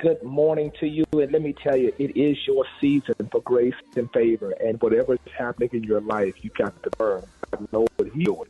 good morning to you. And let me tell you, it is your season for grace and favor. And whatever is happening in your life, you got to learn. God knows what He's doing.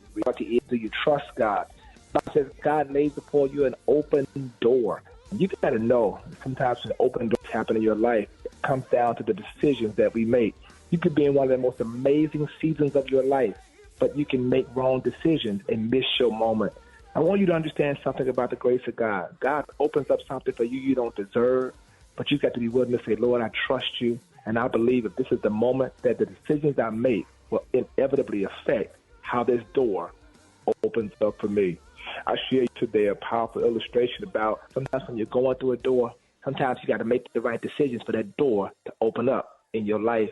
Do you trust God? God says God lays before you an open door. You got to know sometimes when open doors happen in your life, it comes down to the decisions that we make. You could be in one of the most amazing seasons of your life, but you can make wrong decisions and miss your moment. I want you to understand something about the grace of God. God opens up something for you don't deserve, but you got to be willing to say, Lord, I trust you, and I believe that this is the moment that the decisions I make will inevitably affect how this door opens up for me. I share today a powerful illustration about sometimes when you're going through a door, sometimes you got to make the right decisions for that door to open up in your life.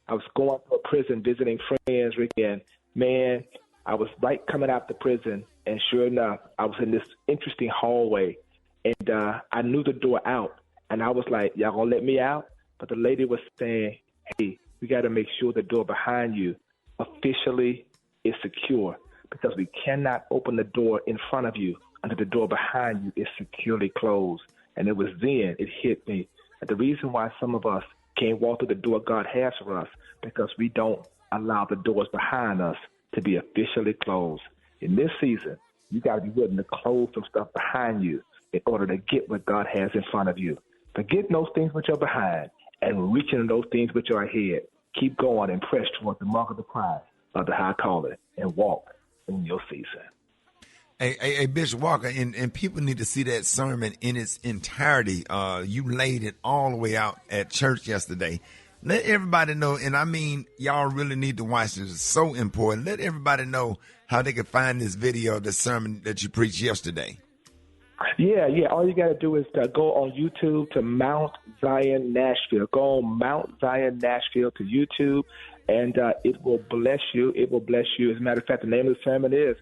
I was going to a prison visiting friends, Ricky, and man, I was right coming out the prison, and sure enough, I was in this interesting hallway, and I knew the door out, and I was like, y'all gonna let me out? But the lady was saying, hey, we got to make sure the door behind you officially is secure, because we cannot open the door in front of you until the door behind you is securely closed. And it was then it hit me that the reason why some of us can't walk through the door God has for us, because we don't allow the doors behind us to be officially closed. In this season, you got to be willing to close some stuff behind you in order to get what God has in front of you. Forget those things which are behind and reaching in those things which are ahead. Keep going and press towards the mark of the prize of the high calling and walk in your season. Hey, Bishop Walker, and people need to see that sermon in its entirety. You laid it all the way out at church yesterday. Let everybody know, and I mean, y'all really need to watch this. It's so important. Let everybody know how they can find this video of the sermon that you preached yesterday. Yeah. All you got to do is go on YouTube to Mount Zion Nashville. Go on Mount Zion Nashville to YouTube, and it will bless you. It will bless you. As a matter of fact, the name of the sermon is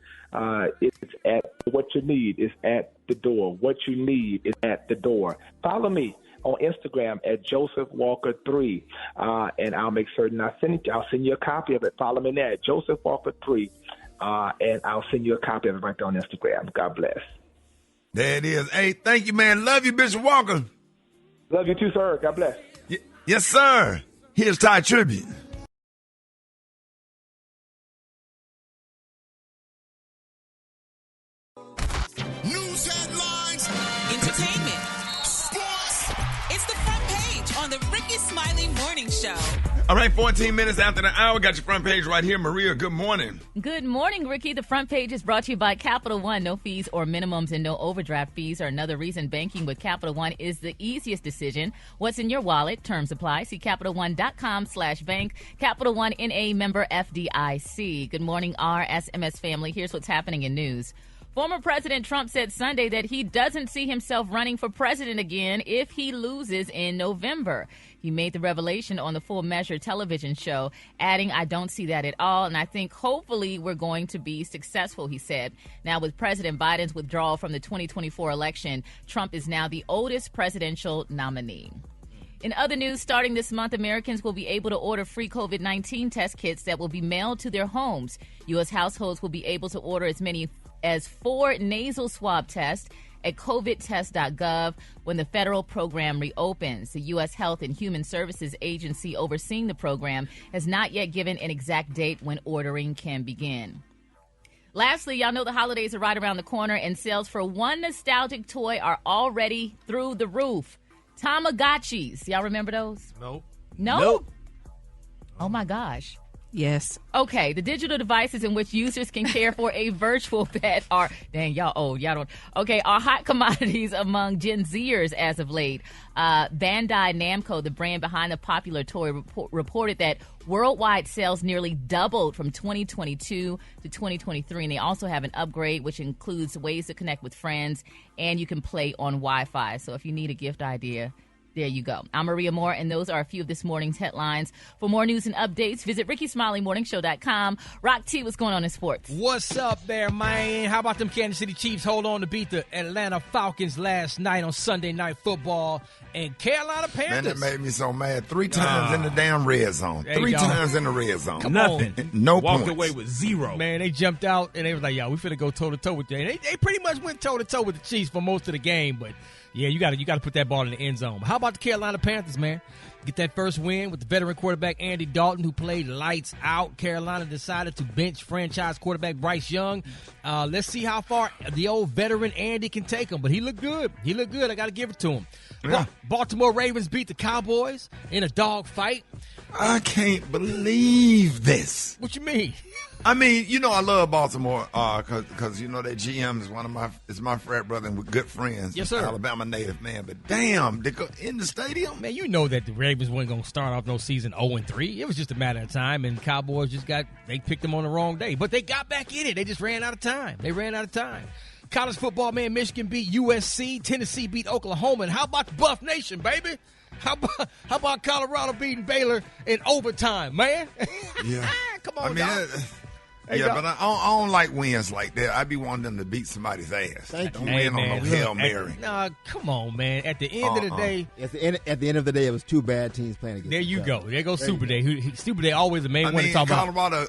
it's at what you need is at the door. What you need is at the door. Follow me on Instagram at Joseph Walker 3, and I'll make certain I'll send you a copy of it. Follow me there at Joseph Walker 3, and I'll send you a copy of it right there on Instagram. God bless. There it is. Hey, thank you, man. Love you, Bishop Walker. Love you too, sir. God bless. Yes, sir. Here's Ty Tribute. News headlines, entertainment, sports. It's the front page on the Rickey Smiley Morning Show. All right, 14 minutes after the hour, got your front page right here. Maria, good morning. Good morning, Ricky. The front page is brought to you by Capital One. No fees or minimums and no overdraft fees are another reason banking with Capital One is the easiest decision. What's in your wallet? Terms apply. See CapitalOne.com/bank. Capital One NA member FDIC. Good morning, RSMS family. Here's what's happening in news. Former President Trump said Sunday that he doesn't see himself running for president again if he loses in November. He made the revelation on the Full Measure television show, adding, I don't see that at all, and I think hopefully we're going to be successful, he said. Now, with President Biden's withdrawal from the 2024 election, Trump is now the oldest presidential nominee. In other news, starting this month, Americans will be able to order free COVID-19 test kits that will be mailed to their homes. U.S. households will be able to order as many as 4 nasal swab tests at covidtest.gov when the federal program reopens. The U.S. Health and Human Services Agency overseeing the program has not yet given an exact date when ordering can begin. Lastly, y'all know the holidays are right around the corner, and sales for one nostalgic toy are already through the roof. Tamagotchis. Y'all remember those? Nope. No? Oh, my gosh. Yes. Okay, the digital devices in which users can care for a virtual pet are, dang, y'all old, y'all don't, okay, are hot commodities among Gen Zers as of late. Bandai Namco, the brand behind the popular toy, reported that worldwide sales nearly doubled from 2022 to 2023, and they also have an upgrade which includes ways to connect with friends, and you can play on Wi-Fi. So if you need a gift idea, there you go. I'm Maria Moore, and those are a few of this morning's headlines. For more news and updates, visit RickeySmileyMorningShow.com. Rock T, what's going on in sports? What's up there, man? How about them Kansas City Chiefs hold on to beat the Atlanta Falcons last night on Sunday Night Football, and Carolina Panthers? Man, that made me so mad. 3 times in the damn red zone. 3 times in the red zone. Nothing. No Walked points. away with 0. Man, they jumped out, and they was like, yo, we finna go toe-to-toe with you. And they pretty much went toe-to-toe with the Chiefs for most of the game, but Yeah, you got to put that ball in the end zone. But how about the Carolina Panthers, man? Get that first win with the veteran quarterback Andy Dalton, who played lights out. Carolina decided to bench franchise quarterback Bryce Young. Let's see how far the old veteran Andy can take him. But he looked good. I got to give it to him. Yeah. Baltimore Ravens beat the Cowboys in a dog fight. I can't believe this. What you mean? I mean, I love Baltimore because that GM is my frat brother and we're good friends. Yes, sir. Alabama native, man. But damn, they go in the stadium. Man, you know that the Ravens weren't going to start off no season 0-3. It was just a matter of time, and Cowboys they picked them on the wrong day. But they got back in it. They just ran out of time. College football, man, Michigan beat USC. Tennessee beat Oklahoma. And how about the Buff Nation, baby? How about Colorado beating Baylor in overtime, man? Yeah. Come on, dog. But I don't like wins like that. I be wanting them to beat somebody's ass. Don't win on no Hail Mary. Come on, man. At the end of the day. At the end of the day, it was two bad teams playing against There each you other. go. There goes Super Day. Super Day always the main one to talk about. Colorado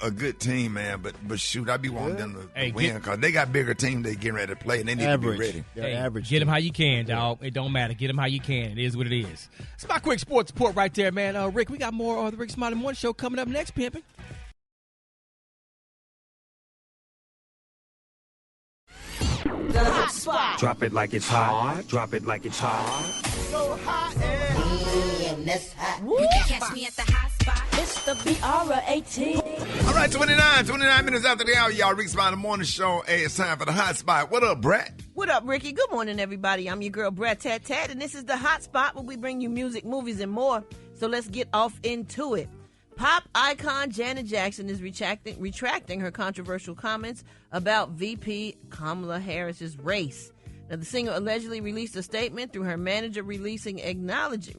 a good team, man. But shoot, I be wanting them to win because they got bigger team they getting ready to play, and they need to be ready. Average. Get them how you can, dog. It don't matter. Get them how you can. It is what it is. It's my quick sports report right there, man. Rick, we got more of the Rickey Smiley Morning Show coming up next, pimping. The hot spot. Drop it like it's hot. Drop it like it's hot. So hot and that's hot. You can catch me at the hot spot. It's the BR18. All right, 29 minutes after the hour, y'all. Rickey Smiley Morning Show. Hey, it's time for the hot spot. What up, Brett? What up, Ricky? Good morning, everybody. I'm your girl, Brett Tat, and this is the hot spot where we bring you music, movies, and more. So let's get off into it. Pop icon Janet Jackson is retracting her controversial comments about VP Kamala Harris's race. Now, the singer allegedly released a statement through her manager recently acknowledging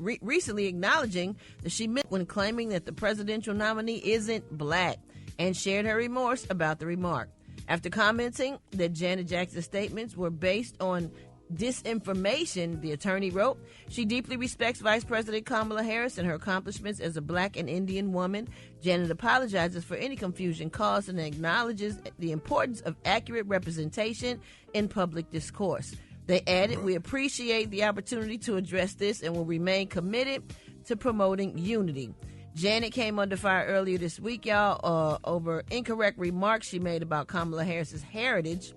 that she meant when claiming that the presidential nominee isn't black, and shared her remorse about the remark. After commenting that Janet Jackson's statements were based on disinformation, the attorney wrote, she deeply respects Vice President Kamala Harris and her accomplishments as a black and Indian woman. Janet apologizes for any confusion caused and acknowledges the importance of accurate representation in public discourse. They added, we appreciate the opportunity to address this and will remain committed to promoting unity. Janet came under fire earlier this week, y'all, over incorrect remarks she made about Kamala Harris's heritage.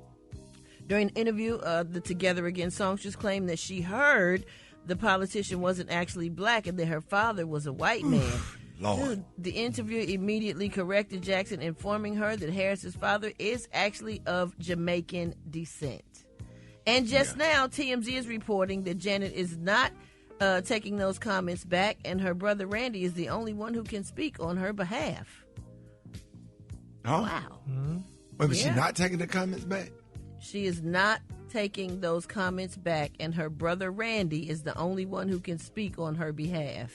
During an interview, the Together Again song, she claimed that she heard the politician wasn't actually black and that her father was a white man. Lord. The interviewer immediately corrected Jackson, informing her that Harris's father is actually of Jamaican descent. And just now, TMZ is reporting that Janet is not taking those comments back, and her brother Randy is the only one who can speak on her behalf. Oh. Wow. Mm-hmm. Wait, but she's not taking the comments back? She is not taking those comments back, and her brother Randy is the only one who can speak on her behalf.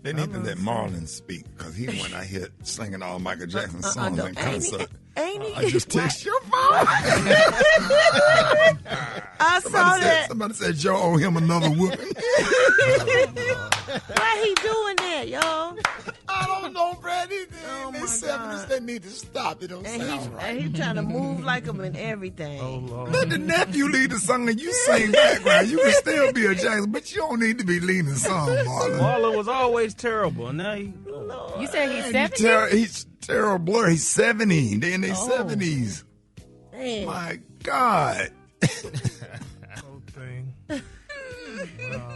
They need to let Marlon speak because he went out here singing all Michael Jackson songs in concert. Ain't he? I just text your phone. I saw that. Somebody said Joe owe him another whooping. Why he doing that, y'all? I don't know, Brad. They need to stop. It don't sound right. And he's trying to move like him and everything. Oh, Lord. Let the nephew lead the song and you sing background. You can still be a Jackson, but you don't need to be leading the song, Marlon. Marlon was always terrible. Now you said he's 70? He's terrible. He's 70. They're in their 70s. Man. My God.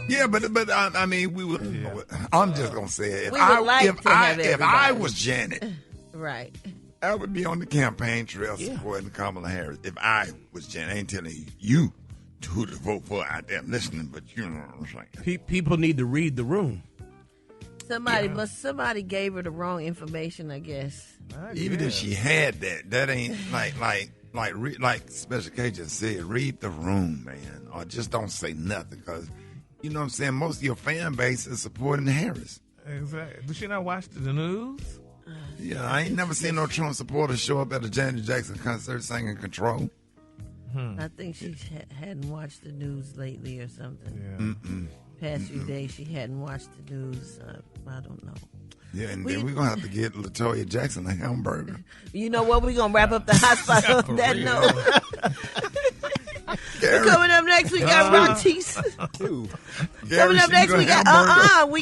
Yeah, but I mean, we would. Yeah. I'm just gonna say it. If I was Janet, right, I would be on the campaign trail supporting Kamala Harris. If I was Janet, I ain't telling you who to vote for out there listening, but you know what I'm saying. People need to read the room. Somebody gave her the wrong information, I guess. Even if she had that ain't like Special K just said. Read the room, man, or just don't say nothing because. You know what I'm saying? Most of your fan base is supporting Harris. Exactly. Did she not watch the news? Yeah, I ain't never seen no Trump supporters show up at a Janet Jackson concert singing Control. I think she hadn't watched the news lately or something. Yeah. Past few days she hadn't watched the news. I don't know. Yeah, and then we're going to have to get LaToya Jackson a hamburger. You know what? We're going to wrap up the hot spot on that note. Coming up next, we got Rock Tees. Coming up next, we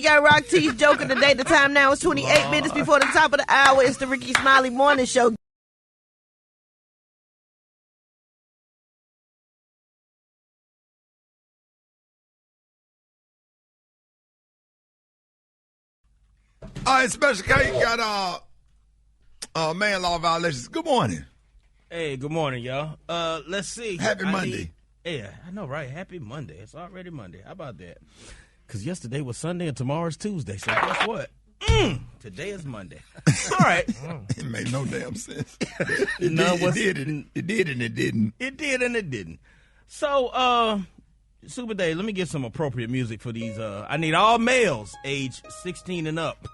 got Rock Tees joke of the day. The time now is 28 minutes before the top of the hour. It's the Rickey Smiley Morning Show. All right, Special K got man law violations. Good morning. Hey, good morning, y'all. Let's see. Happy Monday. Yeah, I know, right? Happy Monday. It's already Monday. How about that? Because yesterday was Sunday and tomorrow's Tuesday. So guess what? Today is Monday. All right. It made no damn sense. It did and it didn't. It did and it didn't. So, Super Day, let me get some appropriate music for these. I need all males age 16 and up.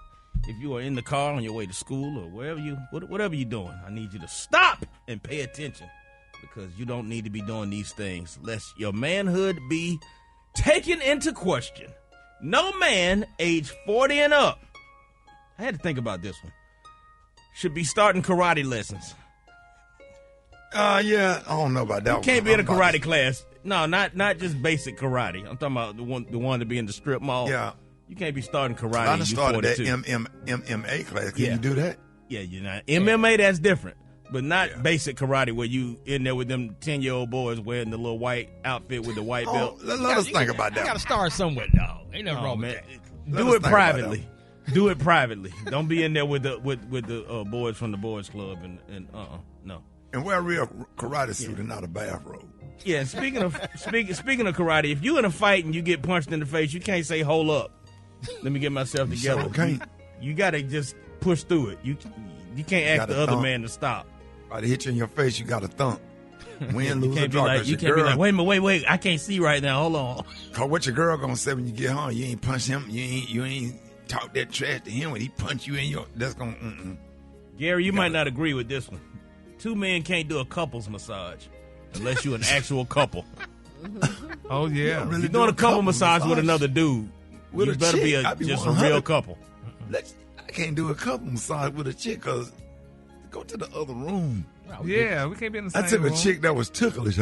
If you are in the car on your way to school or whatever you're doing, I need you to stop and pay attention because you don't need to be doing these things lest your manhood be taken into question. No man age 40 and up, I had to think about this one, should be starting karate lessons. Yeah, I don't know about that. You can't be in a karate class. No, not just basic karate. I'm talking about the one to be in the strip mall. Yeah. You can't be starting karate. I started that MMA class. Can you do that? Yeah, you're not. MMA, that's different. But not basic karate where you in there with them 10-year-old boys wearing the little white outfit with the white belt. Let us think about that. You got to start somewhere, dog. Ain't nothing wrong with that. Do it privately. Do it privately. Don't be in there with the boys from the boys club and no. And wear a real karate suit and not a bathrobe. Yeah. Speaking of karate, if you in a fight and you get punched in the face, you can't say hold up. Let me get myself together. You gotta just push through it. You can't ask the other man to stop. Right, hit you in your face, you got to thump. Win, lose, or you draw. can't be like, wait a minute, wait, I can't see right now. Hold on. Cause what your girl gonna say when you get home? You ain't punch him. You ain't talk that trash to him when he punch you in your. That's gonna. Gary, you might not agree with this one. 2 men can't do a couples massage unless you're an actual couple. Oh yeah, really you're doing a couple massage with another dude. With you better be just a real couple. I can't do a couple massage with a chick because go to the other room. Yeah, we can't be in the same room. I took a chick that was ticklish.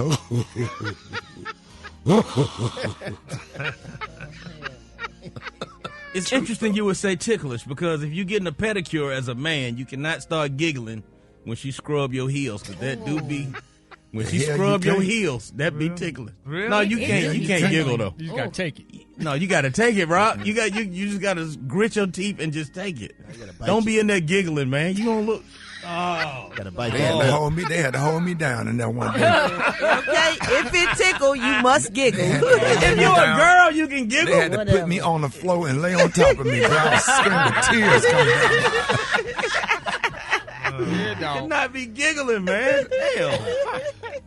It's interesting you would say ticklish because if you're getting a pedicure as a man, you cannot start giggling when she scrub your heels because that do be. When she scrub your heels, that be ticklish. Really? No, you can't. You can't giggle though. You just gotta take it. No, you gotta take it, Rob. You just gotta grit your teeth and just take it. Don't be in there giggling, man. You gonna look. Oh, gotta bite they that. Had to hold me down in that one day. Okay, if it tickle, you must giggle. If you're a girl, you can giggle. They had to put me on the floor and lay on top of me. I was screaming, tears coming down. Cannot be giggling, man. Damn.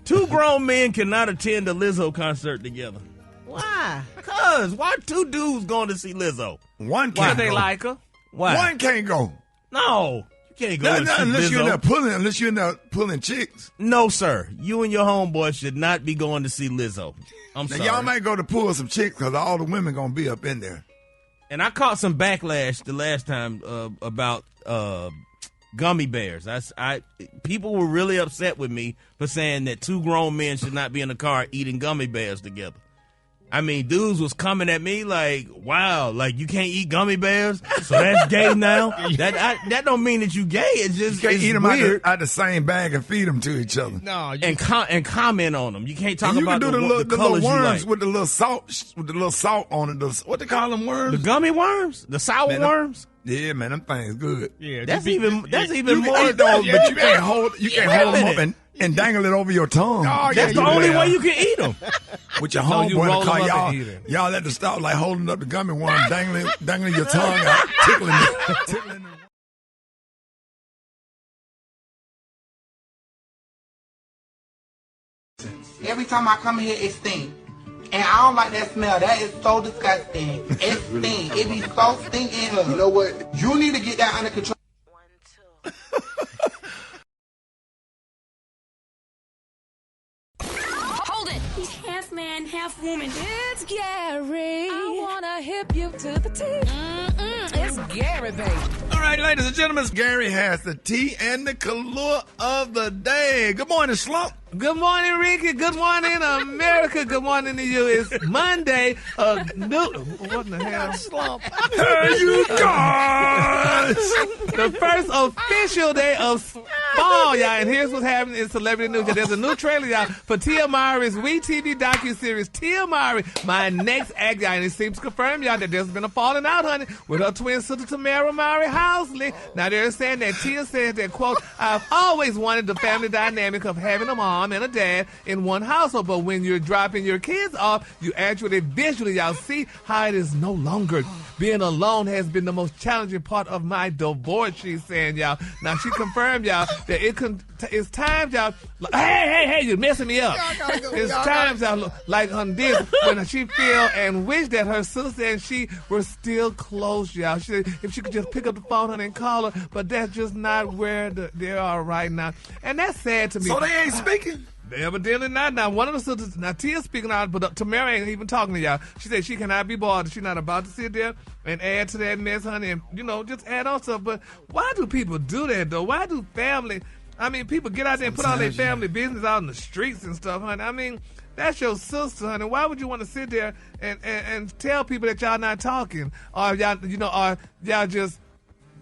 2 grown men cannot attend a Lizzo concert together. Why? Cause why 2 dudes going to see Lizzo? One can't Why go. they like her? Why? One can't go. No. You can't go see unless Lizzo. Unless you're in there pulling chicks. No, sir. You and your homeboy should not be going to see Lizzo. I'm sorry. Y'all might go to pull some chicks because all the women going to be up in there. And I caught some backlash the last time about gummy bears. People were really upset with me for saying that 2 grown men should not be in the car eating gummy bears together. I mean, dudes was coming at me like, wow, like you can't eat gummy bears, so that's gay now? That don't mean that you gay. It's just you can't it's eat them weird. out the same bag and feed them to each other. No, and comment on them. You can't talk and you about can do the little colors worms you like. with the little salt on it. What they call them worms? The gummy worms, the sour worms. Yeah, man, them things good. Yeah, that's even more. But you can't hold them up and dangle it over your tongue. That's the only way you can eat them. With your homeboy in the car, y'all at the stop like holding up the gummy worm, dangling your tongue out, tickling it. Every time I come here, it stinks. And I don't like that smell. That is so disgusting. It stinks. It be so stinking in here. You know what? You need to get that under control. 1, 2. Hold it. He's half man, half woman. It's Gary. I wanna hip you to the tea. It's Gary, baby. All right, ladies and gentlemen, Gary has the tea and the color of the day. Good morning, Slump. Good morning, Ricky. Good morning, America. Good morning to you. It's Monday. What in the hell? Slump. Hey, you guys! The first official day of fall, y'all. And here's what's happening in celebrity news. There's a new trailer, y'all, for Tia Mowry's WeTV docuseries, Tia Mowry, My Next Act, y'all. And it seems to confirm, y'all, that there's been a falling out, honey, with her twin sister, Tamara Mowry Housley. Now, they're saying that Tia says that, quote, I've always wanted the family dynamic of having a mom and a dad in one household, but when you're dropping your kids off, you actually visually, y'all, see how it is no longer. Being alone has been the most challenging part of my divorce, she's saying, y'all. Now, she confirmed, y'all, that it's times, y'all, hey, you're messing me up. It's times, y'all, like on this, when she feel and wish that her sister and she were still close, y'all. If she could just pick up the phone, honey, and call her, but that's just not where they are right now. And that's sad to me. So they ain't speaking? Evidently not. Now, one of the sisters, now Tia's speaking out, but Tamara ain't even talking to y'all. She said she cannot be bothered. She's not about to sit there and add to that mess, honey, and, just add on stuff. But why do people do that, though? Why do people get out there and put all their family business out in the streets and stuff, honey? I mean, that's your sister, honey. Why would you want to sit there and tell people that y'all not talking? Or y'all just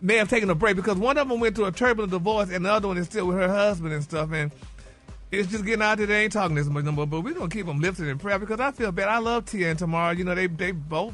may have taken a break, because one of them went through a turbulent divorce and the other one is still with her husband and stuff, and it's just getting out there. They ain't talking this much no more, but we're going to keep them lifted in prayer, because I feel bad. I love Tia and Tamara. They both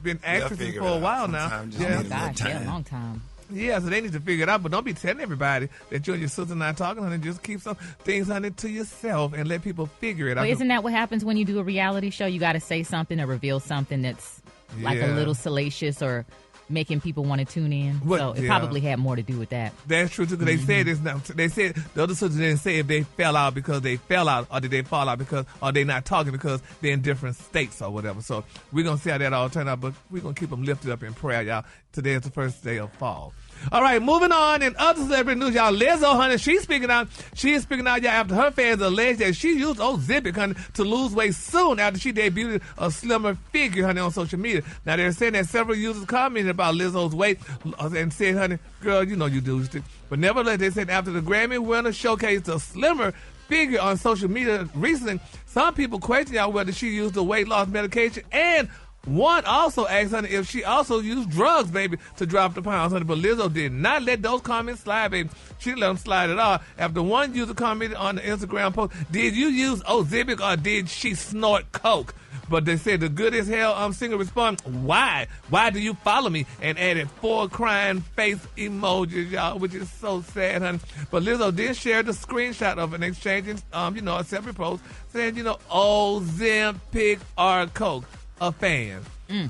been actresses for a while now. Yeah. Oh, gosh, a long time. Yeah, so they need to figure it out, but don't be telling everybody that you and your sister not talking, honey. Just keep some things, honey, to yourself and let people figure it out. Well, isn't that what happens when you do a reality show? You got to say something or reveal something that's like a little salacious or making people want to tune in. So it probably had more to do with that. That's true, too, because they said this now. They said the other sisters didn't say if they fell out because they fell out, or did they fall out because, or they not talking because they're in different states or whatever. So we're going to see how that all turn out, but we're going to keep them lifted up in prayer, y'all. Today is the first day of fall. All right, moving on. In other celebrity news, y'all, Lizzo, honey, she's speaking out. She is speaking out, y'all, after her fans alleged that she used Ozempic, honey, to lose weight soon after she debuted a slimmer figure, honey, on social media. Now, they're saying that several users commented about Lizzo's weight and said, honey, girl, you know you do it. But nevertheless, they said after the Grammy winner showcased a slimmer figure on social media recently, some people question, y'all, whether she used the weight loss medication, and one also asked, honey, if she also used drugs, baby, to drop the pounds, honey. But Lizzo did not let those comments slide, baby. She didn't let them slide at all. After one user commented on the Instagram post, did you use Ozempic or did she snort coke? But they said the good as hell singer responded, why? Why do you follow me? And added 4 crying face emojis, y'all, which is so sad, honey. But Lizzo did share the screenshot of an exchange, a separate post saying, Ozempic or coke. A fan. Do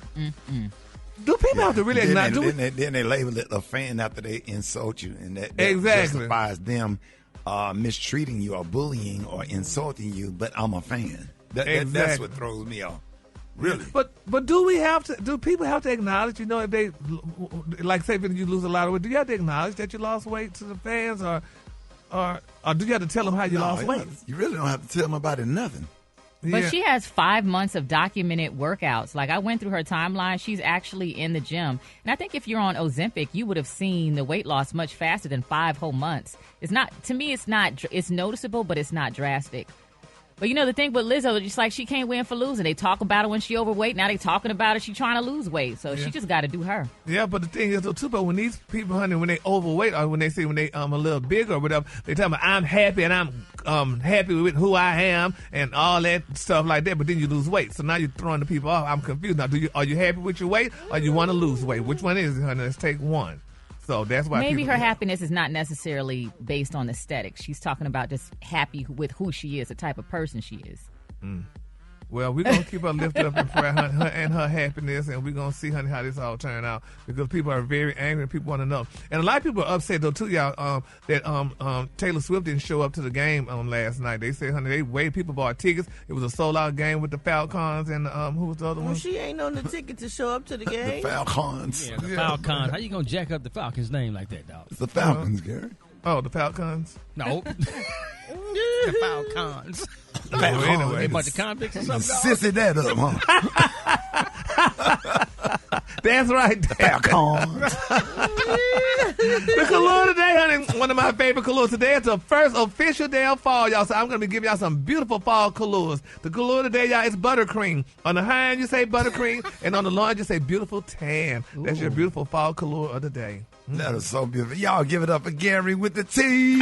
people have to really acknowledge? Then they label it a fan after they insult you, and that exactly justifies them mistreating you or bullying or insulting you. But I'm a fan. That's what throws me off. Really. But do people have to acknowledge? If they like say if you lose a lot of weight, do you have to acknowledge that you lost weight to the fans, or do you have to tell them how you lost weight? You really don't have to tell them about it. Nothing. But she has 5 months of documented workouts. Like, I went through her timeline. She's actually in the gym. And I think if you're on Ozempic, you would have seen the weight loss much faster than 5 whole months. It's noticeable, but it's not drastic. But the thing with Lizzo, just like she can't win for losing. They talk about her when she overweight. Now they talking about her. She trying to lose weight. So she just got to do her. Yeah, but the thing is, though, too, but when these people, honey, when they overweight or when they a little bigger or whatever, they tell me, I'm happy and I'm happy with who I am and all that stuff like that. But then you lose weight. So now you're throwing the people off. I'm confused. Now, are you happy with your weight or you want to lose weight? Which one is it, honey? Let's take one. So that's why maybe her happiness is not necessarily based on aesthetics. She's talking about just happy with who she is, the type of person she is. Well, we're going to keep her lifted up in prayer, her and her happiness, and we're going to see, honey, how this all turn out, because people are very angry and people want to know. And a lot of people are upset, though, too, y'all, that Taylor Swift didn't show up to the game last night. They said, honey, people bought tickets. It was a sold-out game with the Falcons and who was the other one? She ain't on the ticket to show up to the game. The Falcons. Yeah, the Falcons. How you going to jack up the Falcons' name like that, dog? It's the Falcons, Gary. Oh, the Falcons? No. The Falcons. Anyway, they bunch of convicts or something. Sissy that up, huh? That's right. Falcons. The color today, honey, one of my favorite colors today. It's the first official day of fall, y'all. So I'm going to be giving y'all some beautiful fall colors. The color today, y'all, is buttercream. On the high end, you say buttercream, and on the low end, you say beautiful tan. That's your beautiful fall color of the day. That is so beautiful. Y'all give it up for Gary with the T.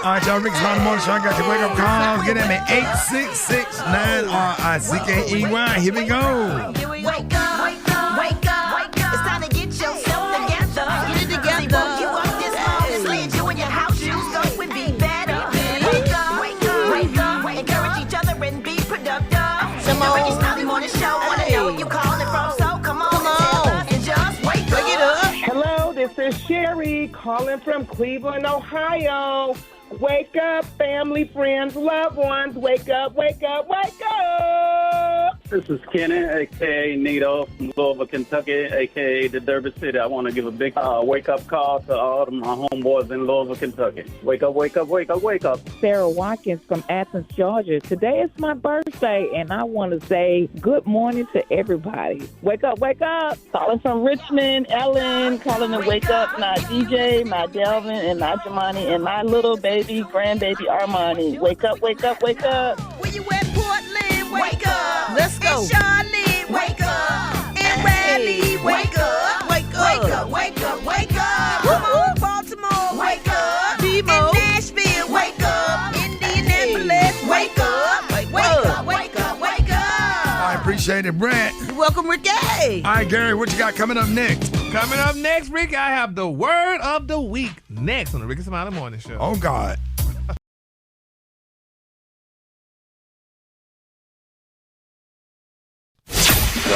All right, y'all, Rickey Smiley Morning Show. I got your wake-up calls. Get at me, 866-9-RICKEY. Here we go. Here we go. Wake up, wake up, wake up, wake up. It's time to get yourself together. Get it together. Woke you up this morning, slid you in your house shoes, so it would be better. Wake up, wake up, wake up. Encourage each other and be productive. The Rickey Smiley Morning Show. Wanna know where you calling from? So come on, tell us and just wake up. Wake it up. Hello, this is Sherry calling from Cleveland, Ohio. Wake up, family, friends, loved ones. Wake up, wake up, wake up. This is Kenny, a.k.a. Nito from Louisville, Kentucky, a.k.a. the Derby City. I want to give a big wake-up call to all of my homeboys in Louisville, Kentucky. Wake up, wake up, wake up, wake up. Sarah Watkins from Athens, Georgia. Today is my birthday, and I want to say good morning to everybody. Wake up, wake up. Calling from Richmond, Ellen. Calling to wake up my DJ, my Delvin, and my Jamani, and my little baby, grandbaby Armani. Wake up, wake up, wake up. Where you at, Portland? Wake up. Let's go. And Charlotte, wake up. And Raleigh, wake up. Wake up. Wake up, wake up, wake up. Come on, Baltimore, wake up. Demo. In Nashville, wake up. Indianapolis, wake up. Wake up, wake up, wake up. I appreciate it, Brett. You're welcome, Ricky. All right, Gary, what you got coming up next? Coming up next, Ricky, I have the word of the week next on the Rickey Smiley Morning Show. Oh, God.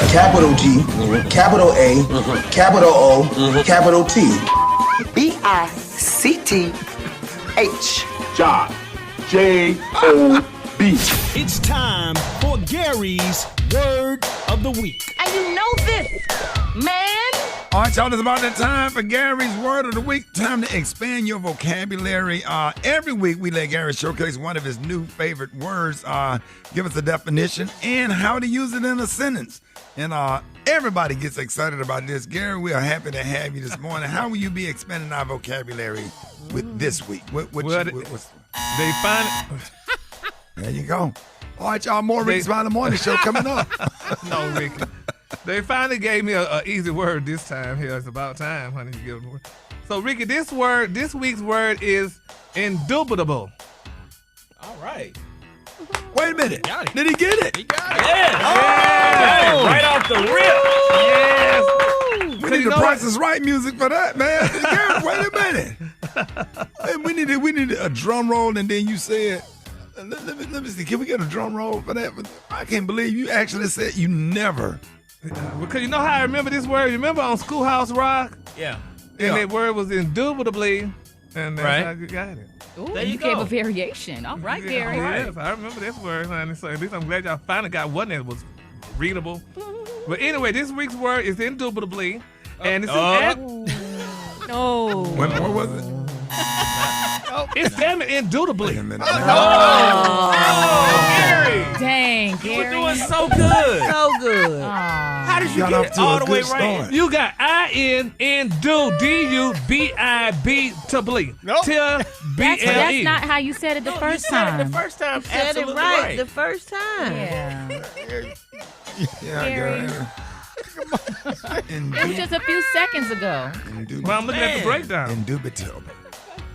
Capital G, capital A, capital O, capital T. B-I-C-T-H. Job. J-O-B. It's time for Gary's Word of the Week. And you know this, man. All right, y'all, it's about that time for Gary's Word of the Week. Time to expand your vocabulary. Every week, we let Gary showcase one of his new favorite words, give us a definition, and how to use it in a sentence. And everybody gets excited about this. Gary, we are happy to have you this morning. How will you be expanding our vocabulary with this week? They find it. There you go. All right, y'all, more Rickey Smiley Morning Show coming up. No, Ricky. They finally gave me an easy word this time here. It's about time, honey. You give it a word. So, Ricky, this week's word is indubitable. All right. Wait a minute. Did he get it? He got it. Yes. Oh. Right off the rip. Yes. We need the Price is Right music for that, man. Gary, wait a minute. Hey, we need a drum roll, and then you said, let me see. Can we get a drum roll for that? I can't believe you actually said you never. Because you know how I remember this word? You remember on Schoolhouse Rock? Yeah. And that word was indubitably, and that's how you got it. Ooh, there you gave a variation. All right, Gary. Yes, I remember this word, honey. So at least I'm glad y'all finally got one that was readable. But anyway, this week's word is indubitably, and it's no. What was it? It's damn it, indubitably. Gary. Dang, You were Gary. doing so good. So good. How did you Got get off it to all a the way good right? start. You got I-N-do, D-U-B-I-B to bleed. Nope. T-B-L-E. That's not how you said it the first time. The first time, You said it absolutely right the first time. Yeah. Yeah, Gary. It was just a few seconds ago. Well, I'm looking at the breakdown. Indubitable.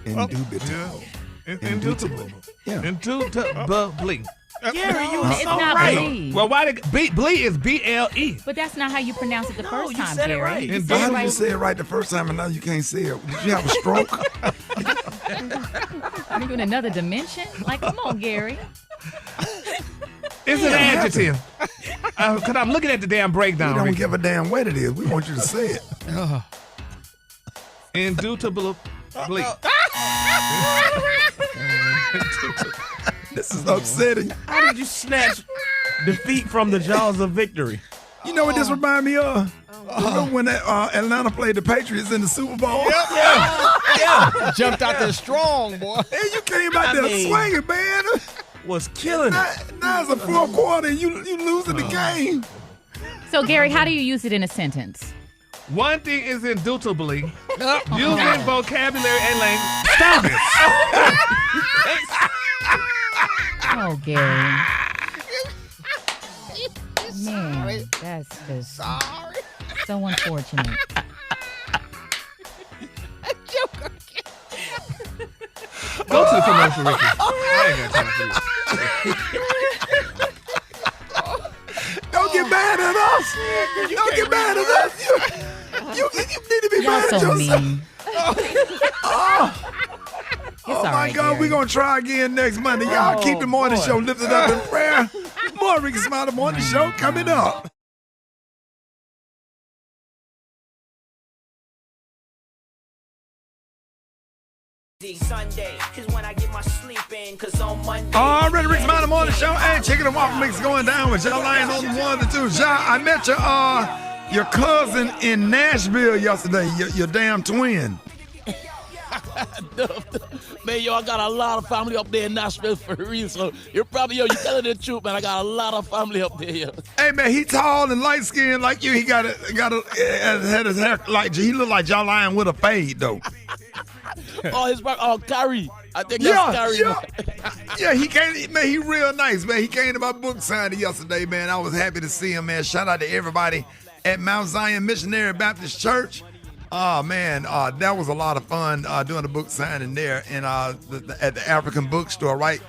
Indubitable. Indubitable. Yeah. Indubitably. Gary, you were It's so not right. bleed. Well, why did bleed is B-L-E. But that's not how you pronounce it the first you time, said it Gary. right. You So said it how did right. you say it right the first time and now you can't say it? Did you have a stroke? Are you in another dimension? Like, come on, Gary. It's an adjective. Because I'm looking at the damn breakdown. We don't Ricky. give a damn what it is. We want you to say it. Indubitably. This is upsetting. How did you snatch defeat from the jaws of victory? You know what this remind me of? Remember when Atlanta played the Patriots in the Super Bowl? Yeah. Jumped out there strong, boy. Hey, you came out there swinging, man. Was killing it. Now it's a fourth quarter and you losing the game. So, Gary, how do you use it in a sentence? One thing is indubitably using vocabulary and language. Stop it. Oh, Gary. Man, that's just so unfortunate. Go to the commercial, Ricky. I ain't got time for you. Don't get mad at us. Don't get mad at us. You need to be Y'all mad at so yourself. mean. Oh my right, God, Gary. we're going to try again next Monday. Y'all keep the morning show lifted up in prayer. More Rickey Smiley Morning Show coming up. Sunday is when I get my sleep in, cause on Monday. Already, Rickey Smiley Morning Show and Chicken and Waffle Mix going down with y'all lying on the 1 and 2. Ja, I met your cousin in Nashville yesterday, your damn twin. Man, I got a lot of family up there in Nashville for real. So you're telling the truth, man. I got a lot of family up there. Yo. Hey man, he tall and light skinned like you. He had his hair like he look like y'all lying with a fade though. Carrie. I think that's Carrie. Yeah, he came. Man, he real nice, man. He came to my book signing yesterday, man. I was happy to see him, man. Shout out to everybody at Mount Zion Missionary Baptist Church. Oh man, that was a lot of fun doing the book signing there, and at the African bookstore, right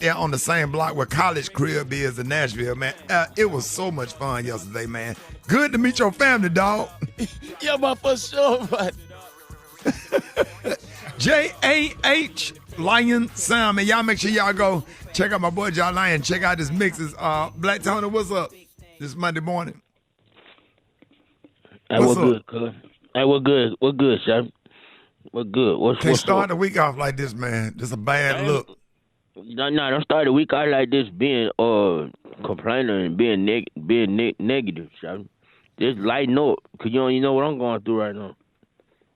there on the same block where College Crib is in Nashville, man. It was so much fun yesterday, man. Good to meet your family, dog. Yeah, man, for sure, man. JAH Lion Sound, man. Y'all make sure y'all go check out my boy John Lion. Check out his mixes. Black Tony, what's up this Monday morning? Hey, we're good, cuz. Hey, we're good. We're good, Chef. We're good. What's start the week off like this, man. Just a bad look. No, don't start the week out like this being complaining and being negative, Chef. Just lighten up, because you don't even know what I'm going through right now.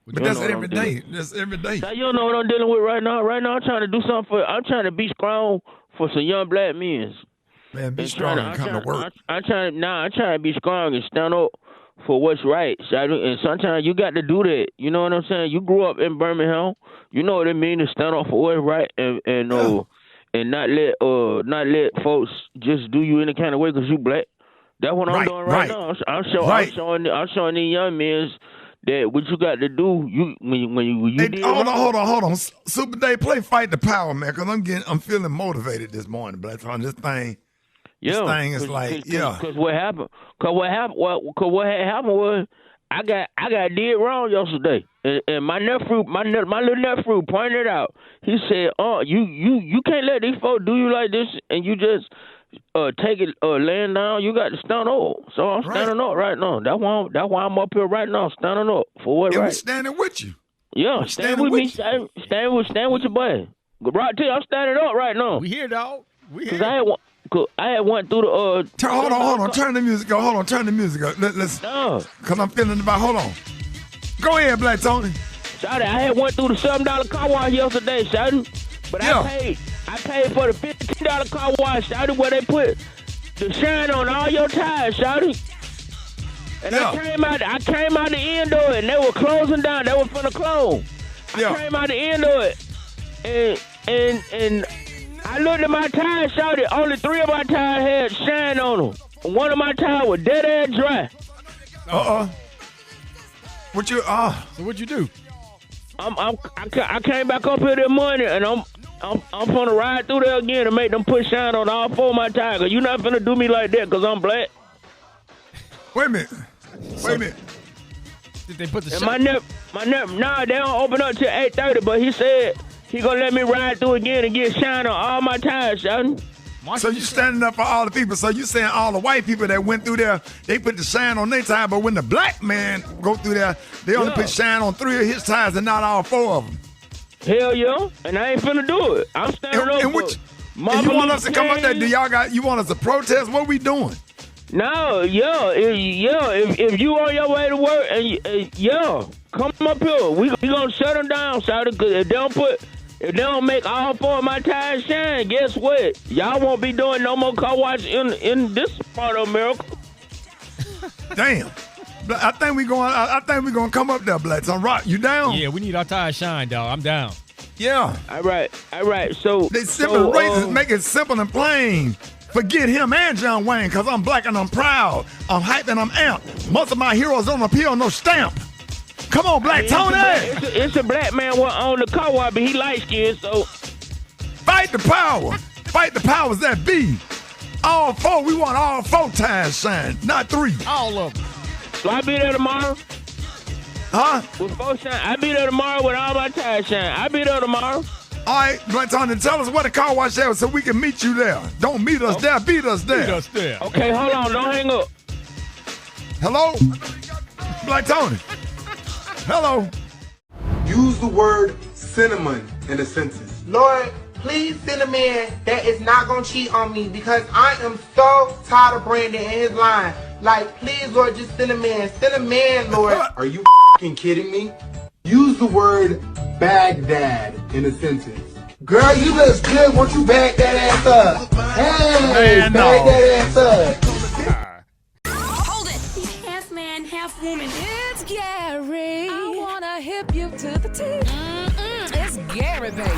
But that's every day. That's every day. Now, you don't know what I'm dealing with right now. Right now, I'm trying to do something I'm trying to be strong for some young black men. Man, be strong and come to work. I'm trying to be strong and stand up for what's right. And sometimes you got to do that. You know what I'm saying? You grew up in Birmingham. You know what it means to stand up for what's right and not let folks just do you any kind of way because you black. That's what I'm doing right now. I'm showing these young men that what you got to do, hold on. Super Day, play Fight the Power, man, because I'm feeling motivated this morning, Black Tony. This thing is like, Because what happened was I got did wrong yesterday, and my little nephew pointed out. He said, "Oh, you can't let these folks do you like this, and you just take it laying down. You got to stand up." So I'm standing up right now. That's why I'm up here right now, standing up for what right. We're standing with you. Yeah, stand with me. Stand with your boy. Right to you, I'm standing up right now. We here, dog. We here. I had went through the Hold on. Turn the music up. Hold on. Turn the music up. Let's. Because I'm feeling about. Hold on. Go ahead, Black Tony. Shawty, I had went through the $7 car wash yesterday, shawty. But I paid for the $15 car wash, shawty, where they put the shine on all your tires, shawty. And I came out the end of it, and they were closing down. They were finna close. I came out the end of it, and I looked at my tires, shawty. Only 3 of my tires had shine on them. One of my tires was dead ass dry. What you? So what you do? I came back up here this morning, and I'm gonna ride through there again and make them put shine on all 4 of my tires. Cause you're not finna do me like that, cause I'm black. Wait a minute. Did they put the shine? Nah, they don't open up till 8:30. But he said he gonna let me ride through again and get shine on all my tires, son. So you standing up for all the people. So you saying all the white people that went through there, they put the shine on their tire, but when the black man go through there, they only put shine on 3 of his tires and not all 4 of them. Hell yeah, and I ain't finna do it. I'm standing up. And you want us to come up there? You want us to protest? What we doing? No, if you on your way to work and come up here. We gonna shut them down, shawty, because if they don't make all 4 of my tires shine, guess what? Y'all won't be doing no more car wash in this part of America. Damn. I think we gonna come up there, Blackstone. Rock, you down? Yeah, we need our tires shine, dog. I'm down. Yeah. All right. So they simple races make it simple and plain. Forget him and John Wayne, because I'm black and I'm proud. I'm hype and I'm amped. Most of my heroes don't appeal, no stamp. Come on, Black Tony. It's a black man on the car wash, but he light skinned, so. Fight the power. Fight the powers that be. All 4, we want all 4 tires shine, not 3. All of them. So I be there tomorrow? Huh? With 4 shine. I be there tomorrow with all my tires shine. I be there tomorrow. All right, Black Tony, tell us what the car wash is so we can meet you there. Don't meet us there, beat us there. Beat us there. Okay, hold on, don't hang up. Hello? Black Tony. Hello. Use the word cinnamon in a sentence. Lord, please send a man that is not going to cheat on me because I am so tired of Brandon and his line. Like, please, Lord, just send a man. Send a man, Lord. Are you f***ing kidding me? Use the word Baghdad in a sentence. Girl, you look good. Won't you bag that ass up? Hey, Man, bag that ass up. Hold it. He's half man, half woman. It's Gary. I wanna hip you to the T. It's Gary, baby.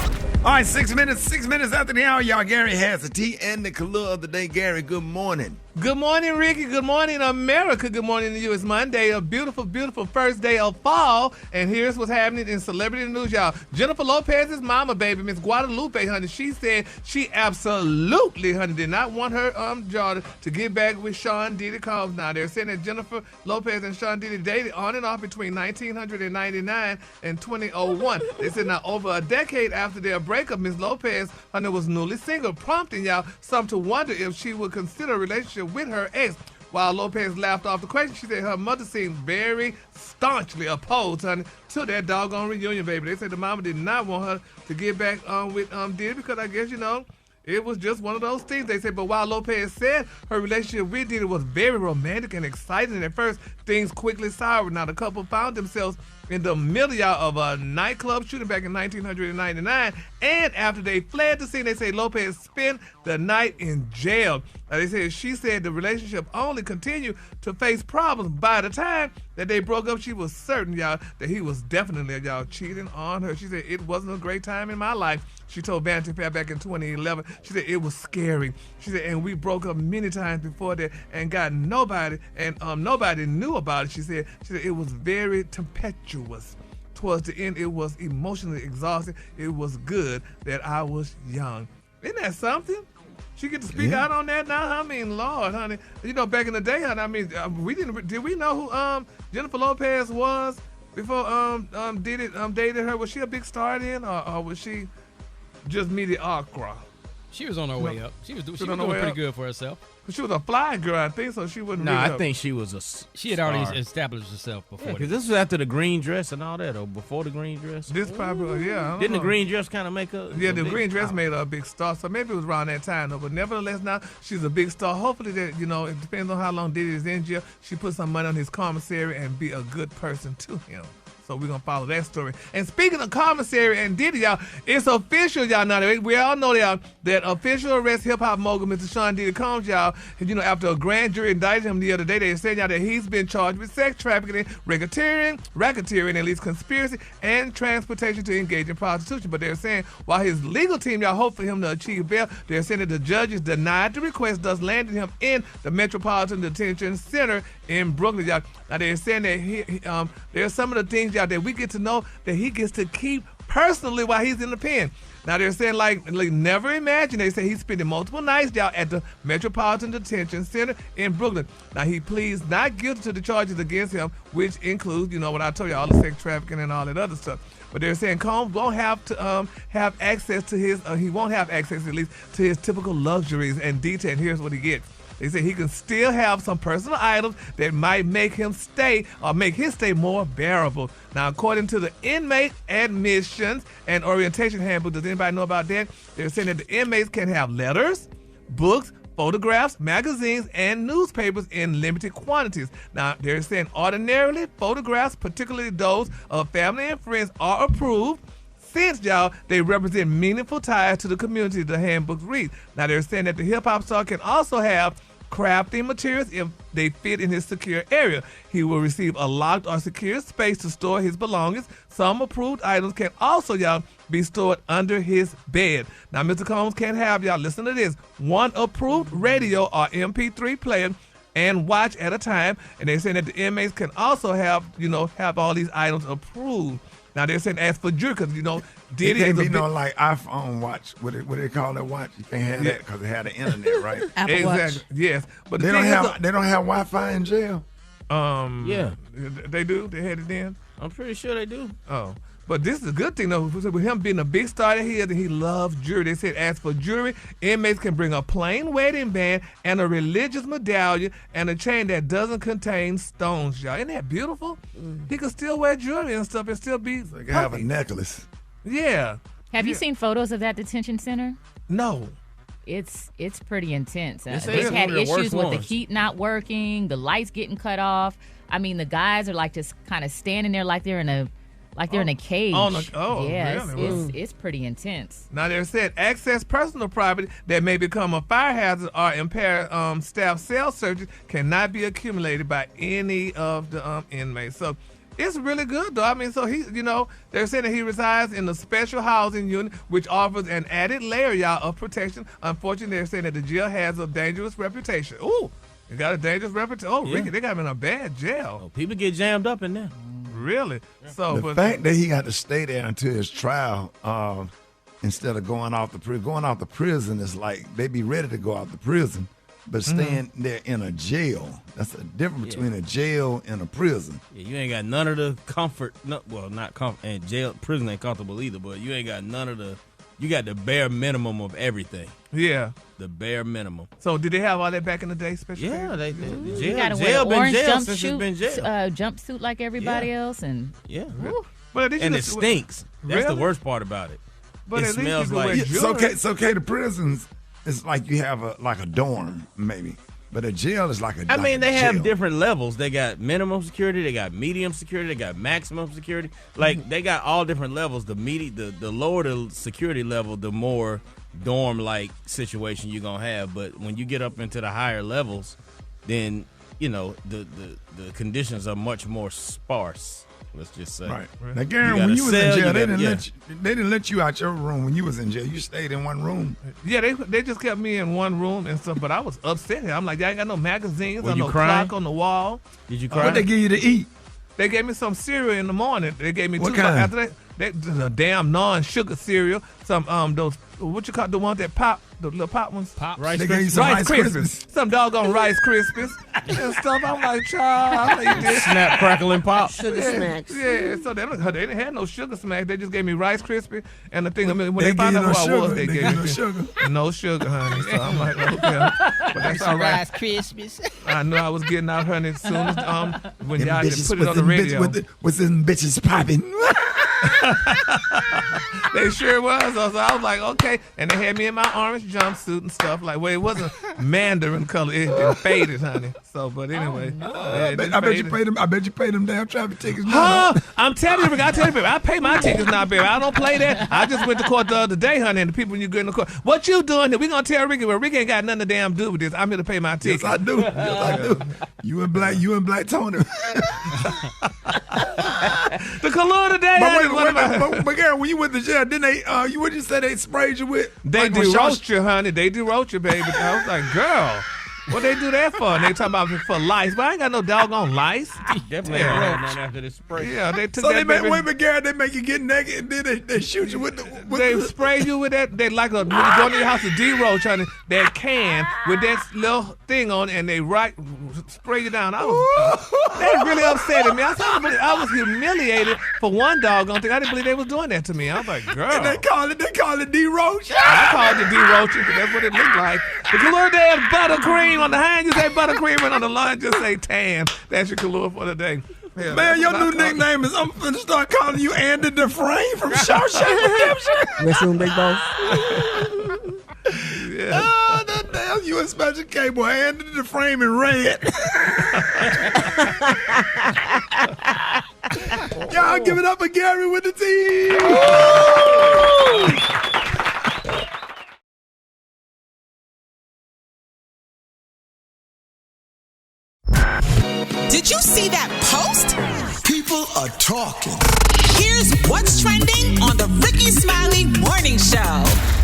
All right, 6 minutes after the hour, y'all. Gary has the tea and the color of the day. Gary, good morning. Good morning, Ricky. Good morning, America. Good morning to you. It's Monday, a beautiful, beautiful first day of fall. And here's what's happening in celebrity news, y'all. Jennifer Lopez's mama, baby, Miss Guadalupe, honey, she said she absolutely, honey, did not want her daughter to get back with Sean Diddy. Cause now they're saying that Jennifer Lopez and Sean Diddy dated on and off between 1999 and 2001. They said now over a decade after their breakup, Miss Lopez, honey, was newly single, prompting y'all some to wonder if she would consider a relationship with her ex. While Lopez laughed off the question, she said her mother seemed very staunchly opposed, honey, to that doggone reunion, baby. They said the mama did not want her to get back with Diddy because I guess, it was just one of those things. They said, but while Lopez said her relationship with Diddy was very romantic and exciting, at first, things quickly soured. Now, the couple found themselves in the middle of a nightclub shooting back in 1999, and after they fled the scene, they say Lopez spent the night in jail. She said the relationship only continued to face problems. By the time that they broke up, she was certain, y'all, that he was definitely, cheating on her. She said, it wasn't a great time in my life. She told Vanity Fair back in 2011, she said, it was scary. She said, and we broke up many times before that and got nobody, and nobody knew about it. She said it was very tempestuous. Towards the end, it was emotionally exhausting. It was good that I was young. Isn't that something? She get to speak out on that now? I mean, Lord, honey. Back in the day, honey, I mean, did we know who Jennifer Lopez was before Diddy dated her? Was she a big star then, or was she just mediocre? She was on her way up. She was doing pretty good for herself. She was a fly girl, I think, so she wouldn't. No, I think she was a. She had already established herself before. Because this was after the green dress and all that, or before the green dress. This probably, yeah. Didn't the green dress kind of make her? Yeah, the green dress made her a big star, so maybe it was around that time, though. But nevertheless, now she's a big star. Hopefully, that it depends on how long Diddy is in jail. She put some money on his commissary and be a good person to him. So we're going to follow that story. And speaking of commissary and Diddy, y'all, it's official, y'all. Now, we all know, y'all, that official arrest hip-hop mogul Mr. Sean Diddy Combs, y'all. And, after a grand jury indicted him the other day, they said, y'all, that he's been charged with sex trafficking, racketeering, at least conspiracy, and transportation to engage in prostitution. But they're saying, while his legal team, y'all, hope for him to achieve bail, they're saying that the judges denied the request, thus landing him in the Metropolitan Detention Center in Brooklyn, y'all. Now, they're saying that there's some of the things, y'all, that we get to know that he gets to keep personally while he's in the pen. Now, they're saying, like never imagine, they say he's spending multiple nights, y'all, at the Metropolitan Detention Center in Brooklyn. Now, he pleads not guilty to the charges against him, which includes, what I told you, all the sex trafficking and all that other stuff. But they're saying Combs won't have to have access to he won't have access, at least, to his typical luxuries and detail. And here's what he gets. They say he can still have some personal items that might make him make his stay more bearable. Now, according to the inmate admissions and orientation handbook, does anybody know about that? They're saying that the inmates can have letters, books, photographs, magazines, and newspapers in limited quantities. Now, they're saying ordinarily, photographs, particularly those of family and friends, are approved since, y'all, they represent meaningful ties to the community, the handbook reads. Now, they're saying that the hip-hop star can also have crafting materials if they fit in his secure area. He will receive a locked or secure space to store his belongings. Some approved items can also, y'all, be stored under his bed. Now, Mr. Combs can't have, y'all, listen to this, one approved radio or MP3 player and watch at a time. And they're saying that the inmates can also have, have all these items approved. Now, they're saying as for jewelry, because, Diddy it can't is be no like iPhone watch. What they call that watch? You can't have that because it had the internet, right? Apple exactly. Watch. Yes, but they don't have Wi-Fi in jail. Yeah, they do. They had it then. I'm pretty sure they do. Oh, but this is a good thing though. With him being a big star that he is, and he loves jewelry. They said as for jewelry, inmates can bring a plain wedding band and a religious medallion and a chain that doesn't contain stones. Y'all, isn't that beautiful? He could still wear jewelry and stuff and still be. They can have a necklace. Yeah. Have you seen photos of that detention center? No. It's pretty intense. They've had issues with the heat not working, the lights getting cut off. I mean, the guys are like just kind of standing there like they're in a cage. It's pretty intense. Now they're saying access personal property that may become a fire hazard or impair staff cell searches cannot be accumulated by any of the inmates. So it's really good, though. I mean, so he, they're saying that he resides in the special housing unit, which offers an added layer, y'all, of protection. Unfortunately, they're saying that the jail has a dangerous reputation. Ooh, it got a dangerous reputation. Oh, yeah. Ricky, they got him in a bad jail. Oh, people get jammed up in there. Really? Yeah. So the fact that he got to stay there until his trial, instead of going off the prison is like they be ready to go out the prison. But staying there in a jail, that's a difference between a jail and a prison. Yeah, you ain't got none of the comfort. Not comfort. And prison ain't comfortable either. But you ain't got none of the. You got the bare minimum of everything. Yeah, the bare minimum. So did they have all that back in the day? Especially they did. The jail, you gotta jail wear orange jail since it's been jail. Jumpsuit like everybody else, and but and it stinks. That's the worst part about it. But it smells like. It's okay. The prisons. It's like you have a dorm, maybe. But a jail is like a I mean, they have different levels. They got minimum security, they got medium security, they got maximum security. Like, they got all different levels. The lower the security level, the more dorm-like situation you're going to have. But when you get up into the higher levels, then, the conditions are much more sparse. Let's just say. Right. Now, Garen, when you was in jail, they didn't let you out your room when you was in jail. You stayed in one room. Yeah, they just kept me in one room and stuff. But I was upset. I'm like, I ain't got no magazines or no crying? clock on the wall. Did you cry? What they give you to eat? They gave me some cereal in the morning. They gave me what two. Kind? After that, the damn non-sugar cereal. Some those what you call the ones that pop, the little pop ones. Rice Krispies. Some doggone Rice Krispies and stuff. I'm like, child, I eat this. Snap, crackle, and pop. Sugar smacks. Yeah, so they didn't have no sugar smacks. They just gave me Rice Krispies and the thing. I mean, when they found out who I was, they gave me no sugar. No sugar, honey. So I'm like, okay, but that's all right. Rice Krispies. I knew I was getting out, honey, as soon as when y'all just put it on the radio. With them bitches popping. They sure was. So I was like, okay. And they had me in my orange jumpsuit and stuff. Like, well, it wasn't Mandarin color. It had faded, honey. So, but anyway. I bet you paid them damn traffic tickets. I'm telling you, I pay my tickets now, baby. I don't play that. I just went to court the other day, honey, and the people when you get in the court, what you doing here? We gonna tell Ricky, well, Ricky ain't got nothing to damn do with this. I'm here to pay my ticket. Yes, I do. Yes, I do. You and Black Tony. The color today. But Gary, when you went to jail, didn't they? You wouldn't say they sprayed you with? They do roast you, honey. They do roast you, baby. I was like, girl, what they do that for? And they talking about for lice, but I ain't got no doggone lice. Definitely ain't none after this spray. Yeah, they took so that. Wait, Gary, they make you get naked, and then they shoot you with the. They spray you with that. They like when you go to your house to de-roach, honey. That can with that little thing on, and they spray you down. That really upset me. I was humiliated for one doggone thing. I didn't believe they was doing that to me. I was like, girl. And they call it de-roach. I called it de-roach because that's what it looked like. The color there is buttercream. On the hand, you say buttercream, and on the line, just say tan. That's your color for the day. Yeah, man, your new nickname is I'm finna start calling you Andy Dufresne from Shawshank Redemption. Restroom Big Boss. Yeah. Oh, that damn you a Special K, boy. Handed the frame in red. Y'all give it up for Gary with the team. Did you see that post? People are talking. Here's what's trending on the Rickey Smiley Morning Show.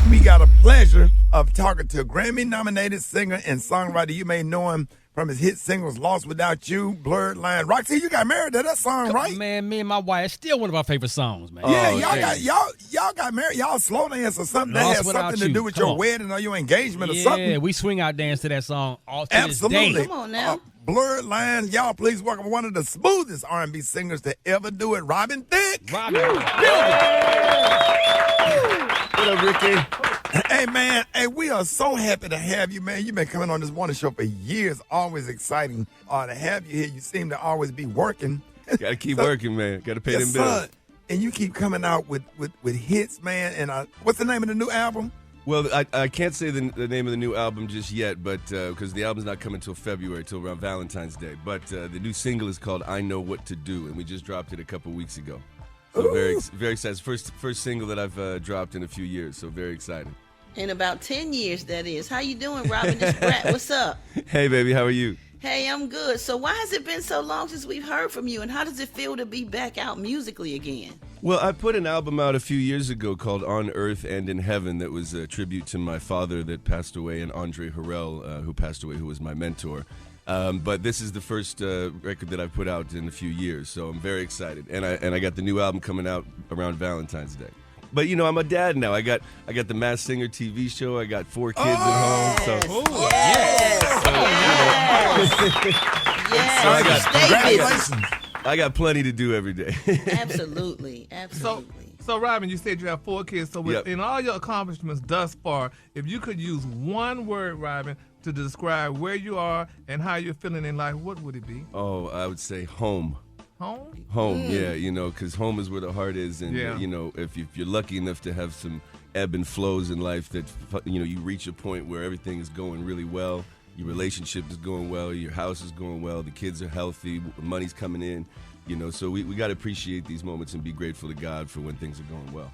We got a pleasure of talking to a Grammy-nominated singer and songwriter. You may know him from his hit singles "Lost Without You," "Blurred Line." Roxy, you got married to that song, right? Man, me and my wife, it's still one of our favorite songs, man. Yeah, y'all got married. Y'all slow dance or something that has something to do with your wedding or your engagement or something. Yeah, we swing out dance to that song all to Absolutely. this day. Come on now. Blurred Lines. Y'all please welcome one of the smoothest R&B singers to ever do it, Robin Thicke. Robin. What up, Ricky? Hey, man. Hey, we are so happy to have you, man. You've been coming on this morning show for years. Always exciting to have you here. You seem to always be working. Got to keep working, man. Got to pay them bills. And you keep coming out with hits, man. And what's the name of the new album? Well, I can't say the name of the new album just yet, but because the album's not coming until February, till around Valentine's Day. But the new single is called "I Know What to Do," and we just dropped it a couple weeks ago. So very excited. First single that I've dropped in a few years. So very excited. In about 10 years, that is. How you doing, Robin? This brat, what's up? Hey, baby, how are you? Hey, I'm good. So why has it been so long since we've heard from you, and how does it feel to be back out musically again? Well, I put an album out a few years ago called "On Earth and in Heaven" that was a tribute to my father that passed away, and Andre Harrell, who passed away, who was my mentor. But this is the first record that I've put out in a few years, so I'm very excited. And I got the new album coming out around Valentine's Day. But you know, I'm a dad now. I got the Masked Singer TV show. I got 4 kids at home. So I got plenty to do every day. Absolutely. So Robin, you said you have 4 kids. So in all your accomplishments thus far, if you could use one word, Robin, to describe where you are and how you're feeling in life, what would it be? Oh, I would say home. Home? Yeah, you know, because home is where the heart is, and you know, if you're lucky enough to have some ebb and flows in life, that you know, you reach a point where everything is going really well, your relationship is going well, your house is going well, the kids are healthy, money's coming in, you know, so we got to appreciate these moments and be grateful to God for when things are going well.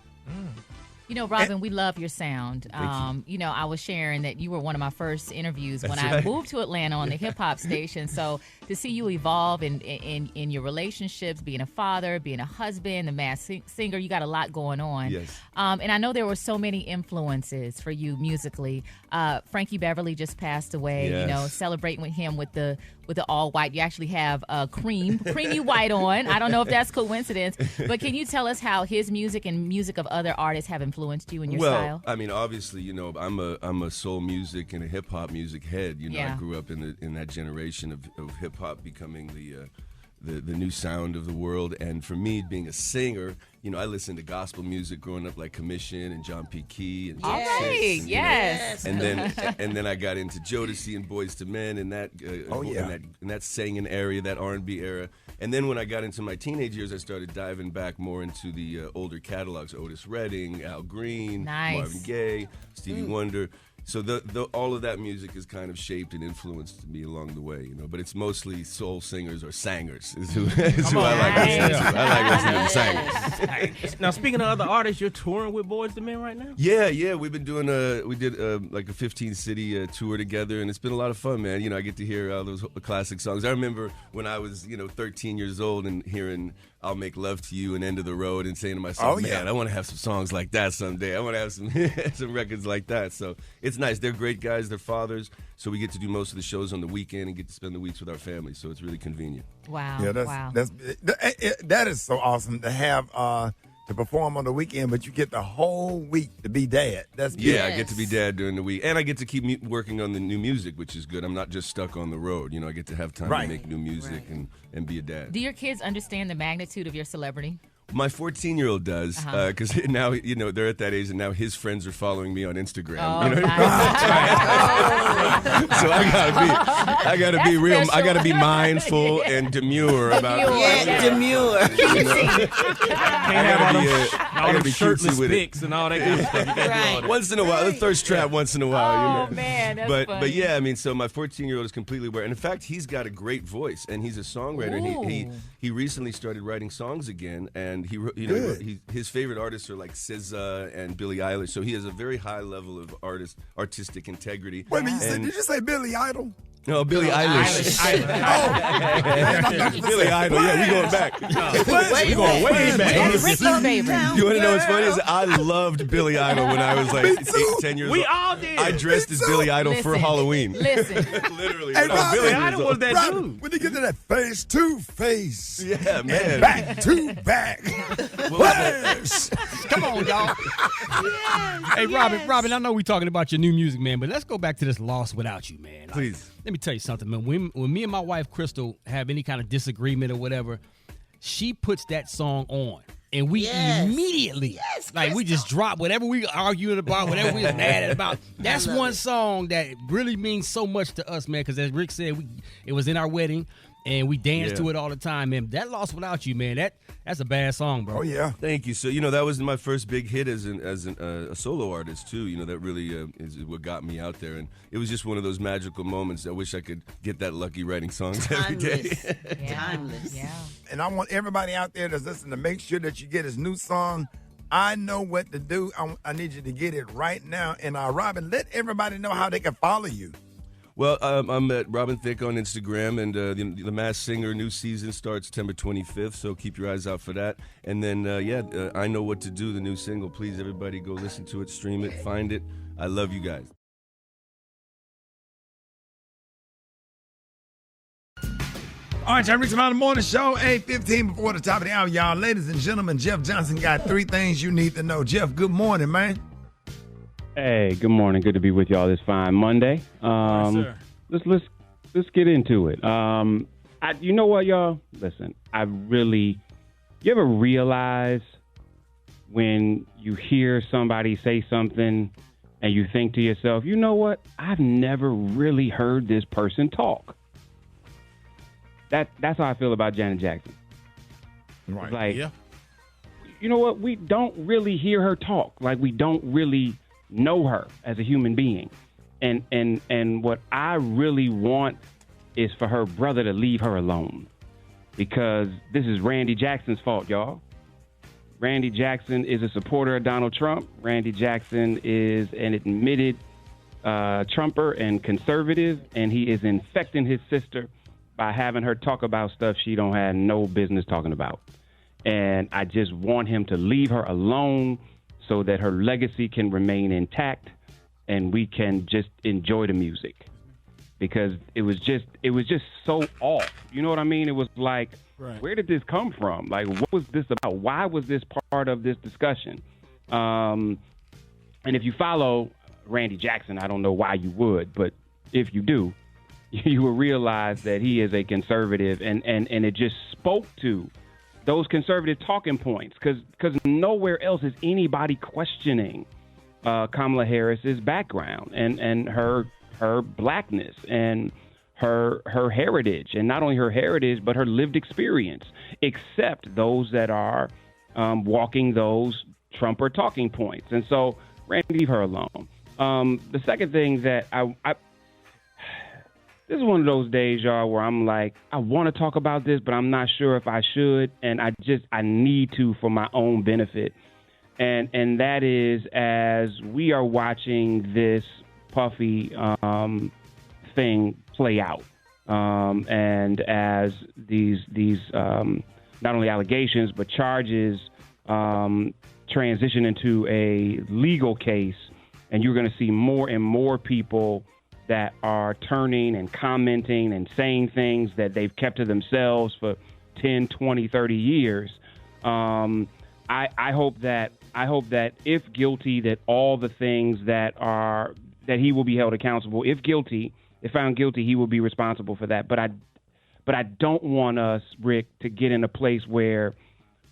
You know, Robin, we love your sound. Thank you know, I was sharing that you were one of my first interviews when That's I right. moved to Atlanta on the hip hop station. So to see you evolve in your relationships, being a father, being a husband, the masked singer, you got a lot going on. Yes. And I know there were so many influences for you musically. Frankie Beverly just passed away. Yes. You know, celebrating with him with the all white. You actually have creamy white on. I don't know if that's coincidence, but can you tell us how his music and music of other artists have influenced you in your style? I mean, obviously, you know, I'm a soul music and a hip hop music head. You know, I grew up in that generation of hip hop becoming the new sound of the world. And for me, being a singer, you know, I listened to gospel music growing up, like Commission and John P. Key and All right, yes. And then I got into Jodeci and Boyz II Men and that in that singing area, that R&B era. And then when I got into my teenage years, I started diving back more into the older catalogs: Otis Redding, Al Green, Marvin Gaye, Stevie Wonder. So all of that music has kind of shaped and influenced me along the way, you know. But it's mostly soul singers or sangers is who I like listening to. I like listening to sangers. Now, speaking of other artists, you're touring with Boyz II Men right now? Yeah. We've been doing we did like a 15-city tour together, and it's been a lot of fun, man. You know, I get to hear all those classic songs. I remember when I was, 13 years old and hearing "I'll Make Love to You" and "End of the Road" and saying to myself, man, I want to have some songs like that someday. I want to have some records like that. So it's nice. They're great guys. They're fathers. So we get to do most of the shows on the weekend and get to spend the weeks with our family. So it's really convenient. Wow. Yeah, that is so awesome to have to perform on the weekend, but you get the whole week to be dad. That's good. Yeah, I get to be dad during the week, and I get to keep working on the new music, which is good. I'm not just stuck on the road. You know, I get to have time to make new music and be a dad. Do your kids understand the magnitude of your celebrity? My 14-year-old does, because now they're at that age, and now his friends are following me on Instagram. Oh, you know? So I gotta be real. I gotta be mindful and demure about it. Yeah, demure. All them shirtless pics and all that kind of stuff. You Right. right. Once in a while, the thirst trap once in a while. Oh, man, that's but funny. yeah, I mean, so my 14-year-old is completely aware, and in fact, he's got a great voice, and he's a songwriter. And he recently started writing songs again, and his favorite artists are like SZA and Billie Eilish. So he has a very high level of artistic integrity. Wait a minute, did you say Billy Idol? No, Billie Eilish. Billie Idol. Yeah, we going back. We going way back. That's Ricky's favorite. You want to know what's funny? Is I loved Billy Idol when I was like 8, 10 years old. We all did. I dressed as Billy Idol for Halloween. Listen. Literally. Hey, Rob, Billy Idol was that Robin, dude. when you get to that face to face. Yeah, man. And back to back. Yes. Come on, y'all. Hey, Robin, I know we're talking about your new music, man, but let's go back to this Lost Without You, man. Please. Let me tell you something, man. When me and my wife, Crystal, have any kind of disagreement or whatever, she puts that song on. And we immediately, we just drop whatever we arguing about, whatever we was mad about. That's one song that really means so much to us, man, because as Rick said, it was in our wedding. And we dance to it all the time, man. That Lost Without You, man, that's a bad song, bro. Oh, yeah. Thank you. So, that was my first big hit as a solo artist, too. That really is what got me out there. And it was just one of those magical moments. I wish I could get that lucky writing songs every day. Timeless. Yeah. And I want everybody out there that's listening to make sure that you get his new song, I Know What to Do. I need you to get it right now. And, Robin, let everybody know how they can follow you. Well, I'm at Robin Thicke on Instagram, and the Masked Singer new season starts September 25th, so keep your eyes out for that. And then, I Know What to Do, the new single. Please, everybody, go listen to it, stream it, find it. I love you guys. All right, y'all, Rickey Smiley Morning Show, 8:15 before the top of the hour, y'all. Ladies and gentlemen, Jeff Johnson got 3 things you need to know. Jeff, good morning, man. Hey, good morning. Good to be with y'all this fine Monday. Yes, sir. Let's get into it. You know what, y'all? Listen, you ever realize when you hear somebody say something and you think to yourself, you know what? I've never really heard this person talk. That's how I feel about Janet Jackson. Right. Like, you know what? We don't really hear her talk. Like, we don't really know her as a human being. And what I really want is for her brother to leave her alone, because this is Randy Jackson's fault, y'all. Randy Jackson is a supporter of Donald Trump. Randy Jackson is an admitted Trumper and conservative, and he is infecting his sister by having her talk about stuff she don't have no business talking about. And I just want him to leave her alone so that her legacy can remain intact and we can just enjoy the music, because it was just so off. You know what I mean? It was like, where did this come from? Like, what was this about? Why was this part of this discussion? And if you follow Randy Jackson, I don't know why you would, but if you do, you will realize that he is a conservative, and it just spoke to those conservative talking points, because nowhere else is anybody questioning Kamala Harris's background and her blackness and her heritage, and not only her heritage but her lived experience, except those that are walking those Trumper talking points. And so, Randy, leave her alone. The second thing that I this is one of those days, y'all, where I'm like, I want to talk about this, but I'm not sure if I should, and I need to for my own benefit. And that is, as we are watching this Puffy thing play out, and as these not only allegations but charges transition into a legal case, and you're going to see more and more people that are turning and commenting and saying things that they've kept to themselves for 10, 20, 30 years. I hope that if guilty, that all the things that he will be held accountable. If found guilty, he will be responsible for that. But I don't want us, Rick, to get in a place where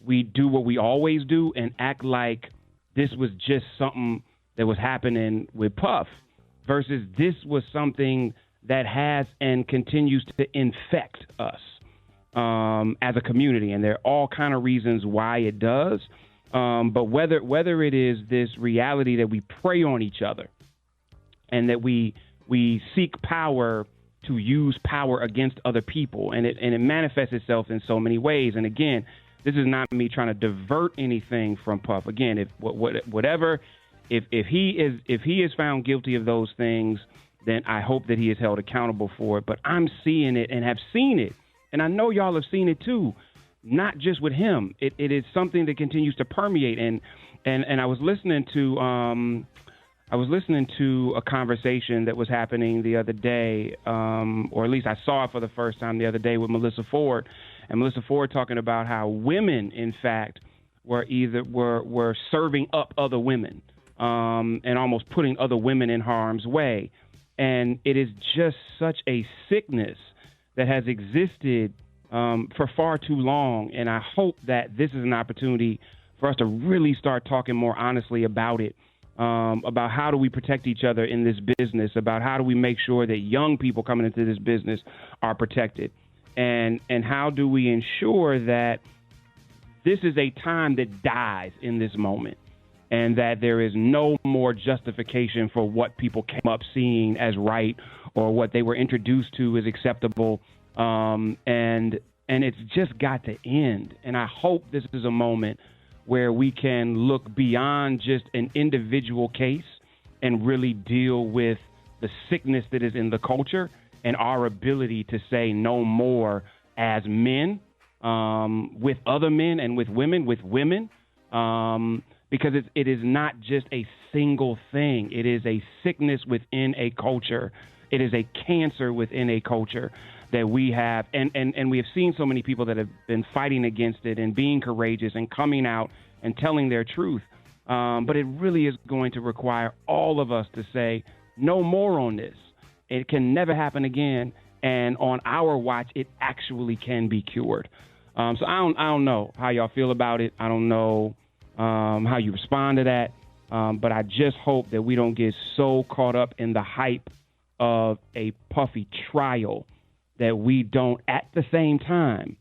we do what we always do and act like this was just something that was happening with Puff, versus this was something that has and continues to infect us as a community. And there are all kind of reasons why it does. But whether it is this reality that we prey on each other and that we seek power to use power against other people, and it manifests itself in so many ways. And again, this is not me trying to divert anything from Puff. Again, if he is found guilty of those things, then I hope that he is held accountable for it. But I'm seeing it and have seen it, and I know y'all have seen it too. Not just with him. It is something that continues to permeate. And I was listening to a conversation that was happening the other day, or at least I saw it for the first time the other day with Melissa Ford. And Melissa Ford talking about how women, in fact, were serving up other women, and almost putting other women in harm's way. And it is just such a sickness that has existed for far too long, and I hope that this is an opportunity for us to really start talking more honestly about it, about how do we protect each other in this business, about how do we make sure that young people coming into this business are protected, and how do we ensure that this is a time that dies in this moment, and that there is no more justification for what people came up seeing as right or what they were introduced to as acceptable. And it's just got to end. And I hope this is a moment where we can look beyond just an individual case and really deal with the sickness that is in the culture and our ability to say no more as men, with other men and with women, because it is not just a single thing. It is a sickness within a culture. It is a cancer within a culture that we have, and we have seen so many people that have been fighting against it and being courageous and coming out and telling their truth. But it really is going to require all of us to say no more on this. It can never happen again, and on our watch, it actually can be cured. So I don't know how y'all feel about it. I don't know how you respond to that, but I just hope that we don't get so caught up in the hype of a Puffy trial that we don't, at the same time,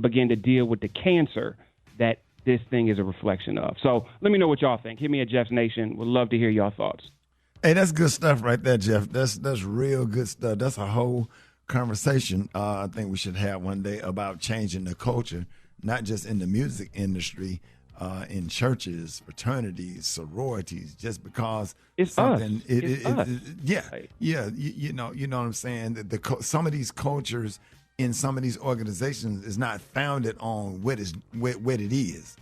begin to deal with the cancer that this thing is a reflection of. So let me know what y'all think. Hit me at Jeff's Nation. Would love to hear y'all thoughts. Hey, that's good stuff right there, Jeff. That's real good stuff. That's a whole conversation I think we should have one day about changing the culture, not just in the music industry, in churches, fraternities, sororities, just because it's something. Us. You know what I'm saying. Some of these cultures in some of these organizations is not founded on what it is,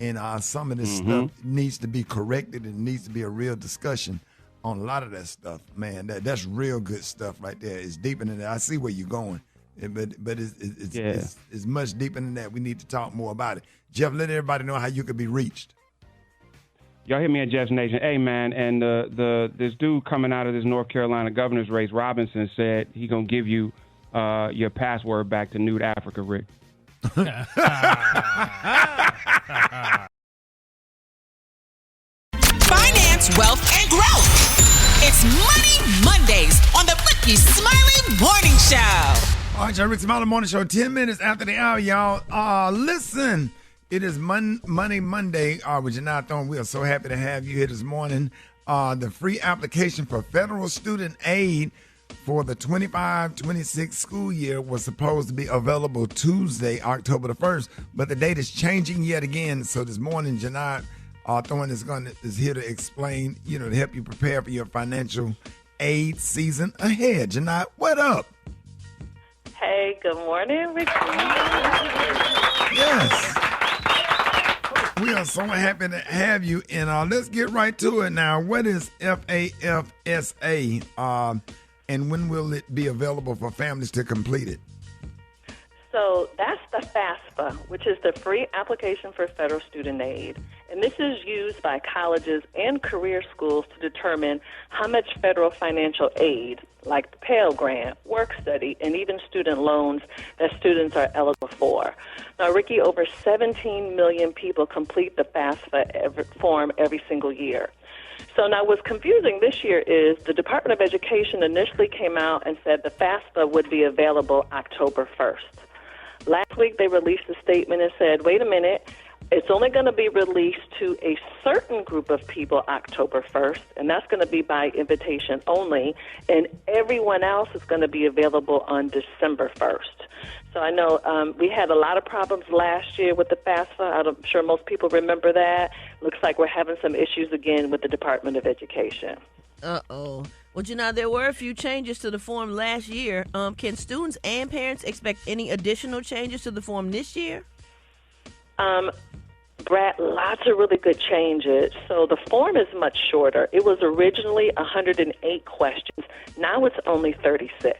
and some of this stuff needs to be corrected and needs to be a real discussion on a lot of that stuff. Man, that's real good stuff right there. It's deeper than that. I see where you're going. But it's much deeper than that. We need to talk more about it. Jeff, let everybody know how you could be reached. Y'all hit me at Jeff's Nation. Hey, man, and this dude coming out of this North Carolina governor's race, Robinson, said he going to give you your password back to Nude Africa, Rick. Finance, wealth, and growth. It's Money Mondays on the Rickey Smiley Morning Show. All right, y'all, Rickey Smiley Morning Show, 10 minutes after the hour, y'all. Listen, it is Money Monday with Janai Thorne. We are so happy to have you here this morning. The free application for federal student aid for the 25-26 school year was supposed to be available Tuesday, October the 1st, but the date is changing yet again. So this morning, Janai Thorne is here to explain, to help you prepare for your financial aid season ahead. Janai, what up? Hey, good morning, Ricky. Yes. We are so happy to have you. And let's get right to it now. What is FAFSA? And when will it be available for families to complete it? So that's the FAFSA, which is the free application for federal student aid. And this is used by colleges and career schools to determine how much federal financial aid, like the Pell Grant, work study, and even student loans that students are eligible for. Now, Ricky, over 17 million people complete the FAFSA form every single year. So now what's confusing this year is the Department of Education initially came out and said the FAFSA would be available October 1st. Last week, they released a statement and said, wait a minute, It's only going to be released to a certain group of people October 1st, and that's going to be by invitation only, and everyone else is going to be available on December 1st. So I know we had a lot of problems last year with the FAFSA. I'm sure most people remember that. Looks like we're having some issues again with the Department of Education. Uh-oh. Well, there were a few changes to the form last year. Can students and parents expect any additional changes to the form this year? Brad, lots of really good changes. So the form is much shorter. It was originally 108 questions. Now it's only 36.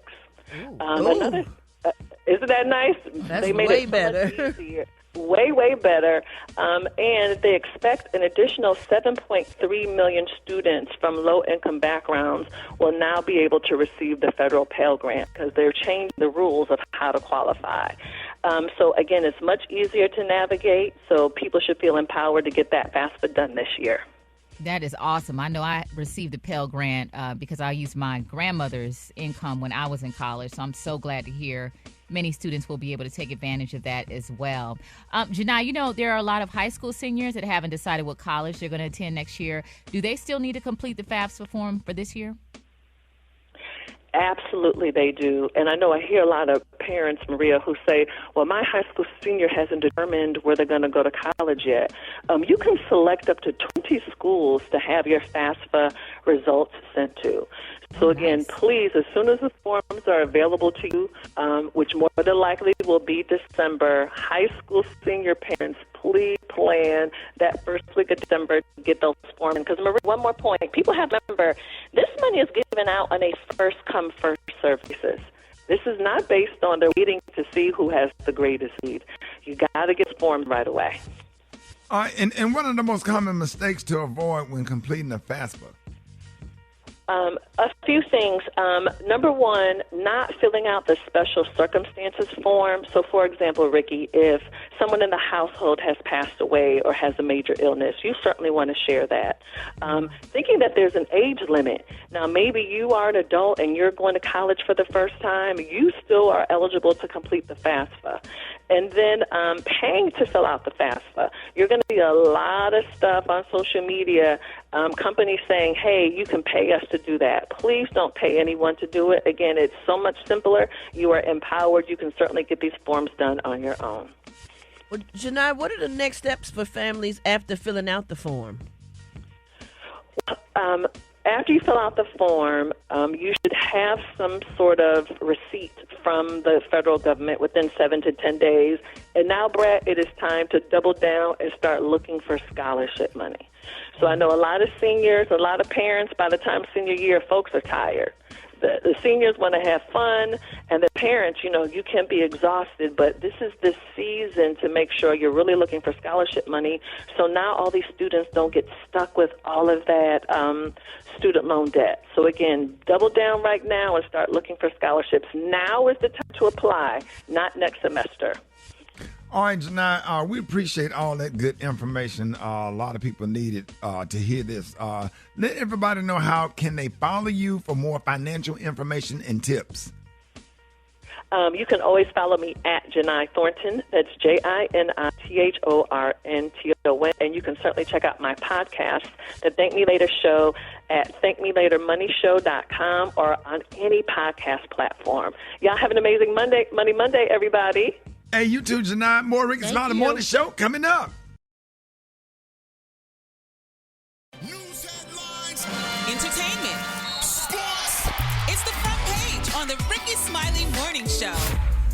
Isn't that nice? That's they made way it so better. much easier. Way better. And they expect an additional 7.3 million students from low-income backgrounds will now be able to receive the federal Pell Grant because they're changing the rules of how to qualify. So, again, it's much easier to navigate, so people should feel empowered to get that FAFSA done this year. That is awesome. I know I received the Pell Grant because I used my grandmother's income when I was in college, so I'm so glad to hear many students will be able to take advantage of that as well. Janai, there are a lot of high school seniors that haven't decided what college they're going to attend next year. Do they still need to complete the FAFSA form for this year? Absolutely, they do. And I know I hear a lot of parents, Maria, who say, well, my high school senior hasn't determined where they're going to go to college yet. You can select up to 20 schools to have your FAFSA results sent to. So, again, please, as soon as the forms are available to you, which more than likely will be December, high school senior parents, please plan that first week of December to get those forms. Because, Maria, one more point. People have to remember, this money is given out on a first-come, first-served basis. This is not based on the waiting to see who has the greatest need. You got to get forms right away. And one of the most common mistakes to avoid when completing a FAFSA? A few things. Number one, not filling out the special circumstances form. So, for example, Ricky, if someone in the household has passed away or has a major illness, you certainly want to share that. Thinking that there's an age limit. Now, maybe you are an adult and you're going to college for the first time. You still are eligible to complete the FAFSA. And then paying to fill out the FAFSA. You're going to see a lot of stuff on social media, companies saying, hey, you can pay us to do that. Please don't pay anyone to do it. Again, it's so much simpler. You are empowered. You can certainly get these forms done on your own. Well, Janai, what are the next steps for families after filling out the form? After you fill out the form, you should have some sort of receipt from the federal government within 7 to 10 days. And now, Brett, it is time to double down and start looking for scholarship money. So I know a lot of seniors, a lot of parents, by the time senior year, folks are tired. The seniors want to have fun, and the parents, you can be exhausted, but this is the season to make sure you're really looking for scholarship money. So now all these students don't get stuck with all of that student loan debt. So again, double down right now and start looking for scholarships. Now is the time to apply, not next semester. All right, Janai, we appreciate all that good information. A lot of people needed to hear this. Let everybody know how can they follow you for more financial information and tips. You can always follow me at Janai Thornton. That's JINITHORNTON. And you can certainly check out my podcast, The Thank Me Later Show, at thankmelatermoneyshow.com or on any podcast platform. Y'all have an amazing Monday, Money Monday, everybody. Hey, you too, Janai. More Rickey Smiley Morning Show coming up. Entertainment. Sports. It's the front page on the Rickey Smiley Morning Show.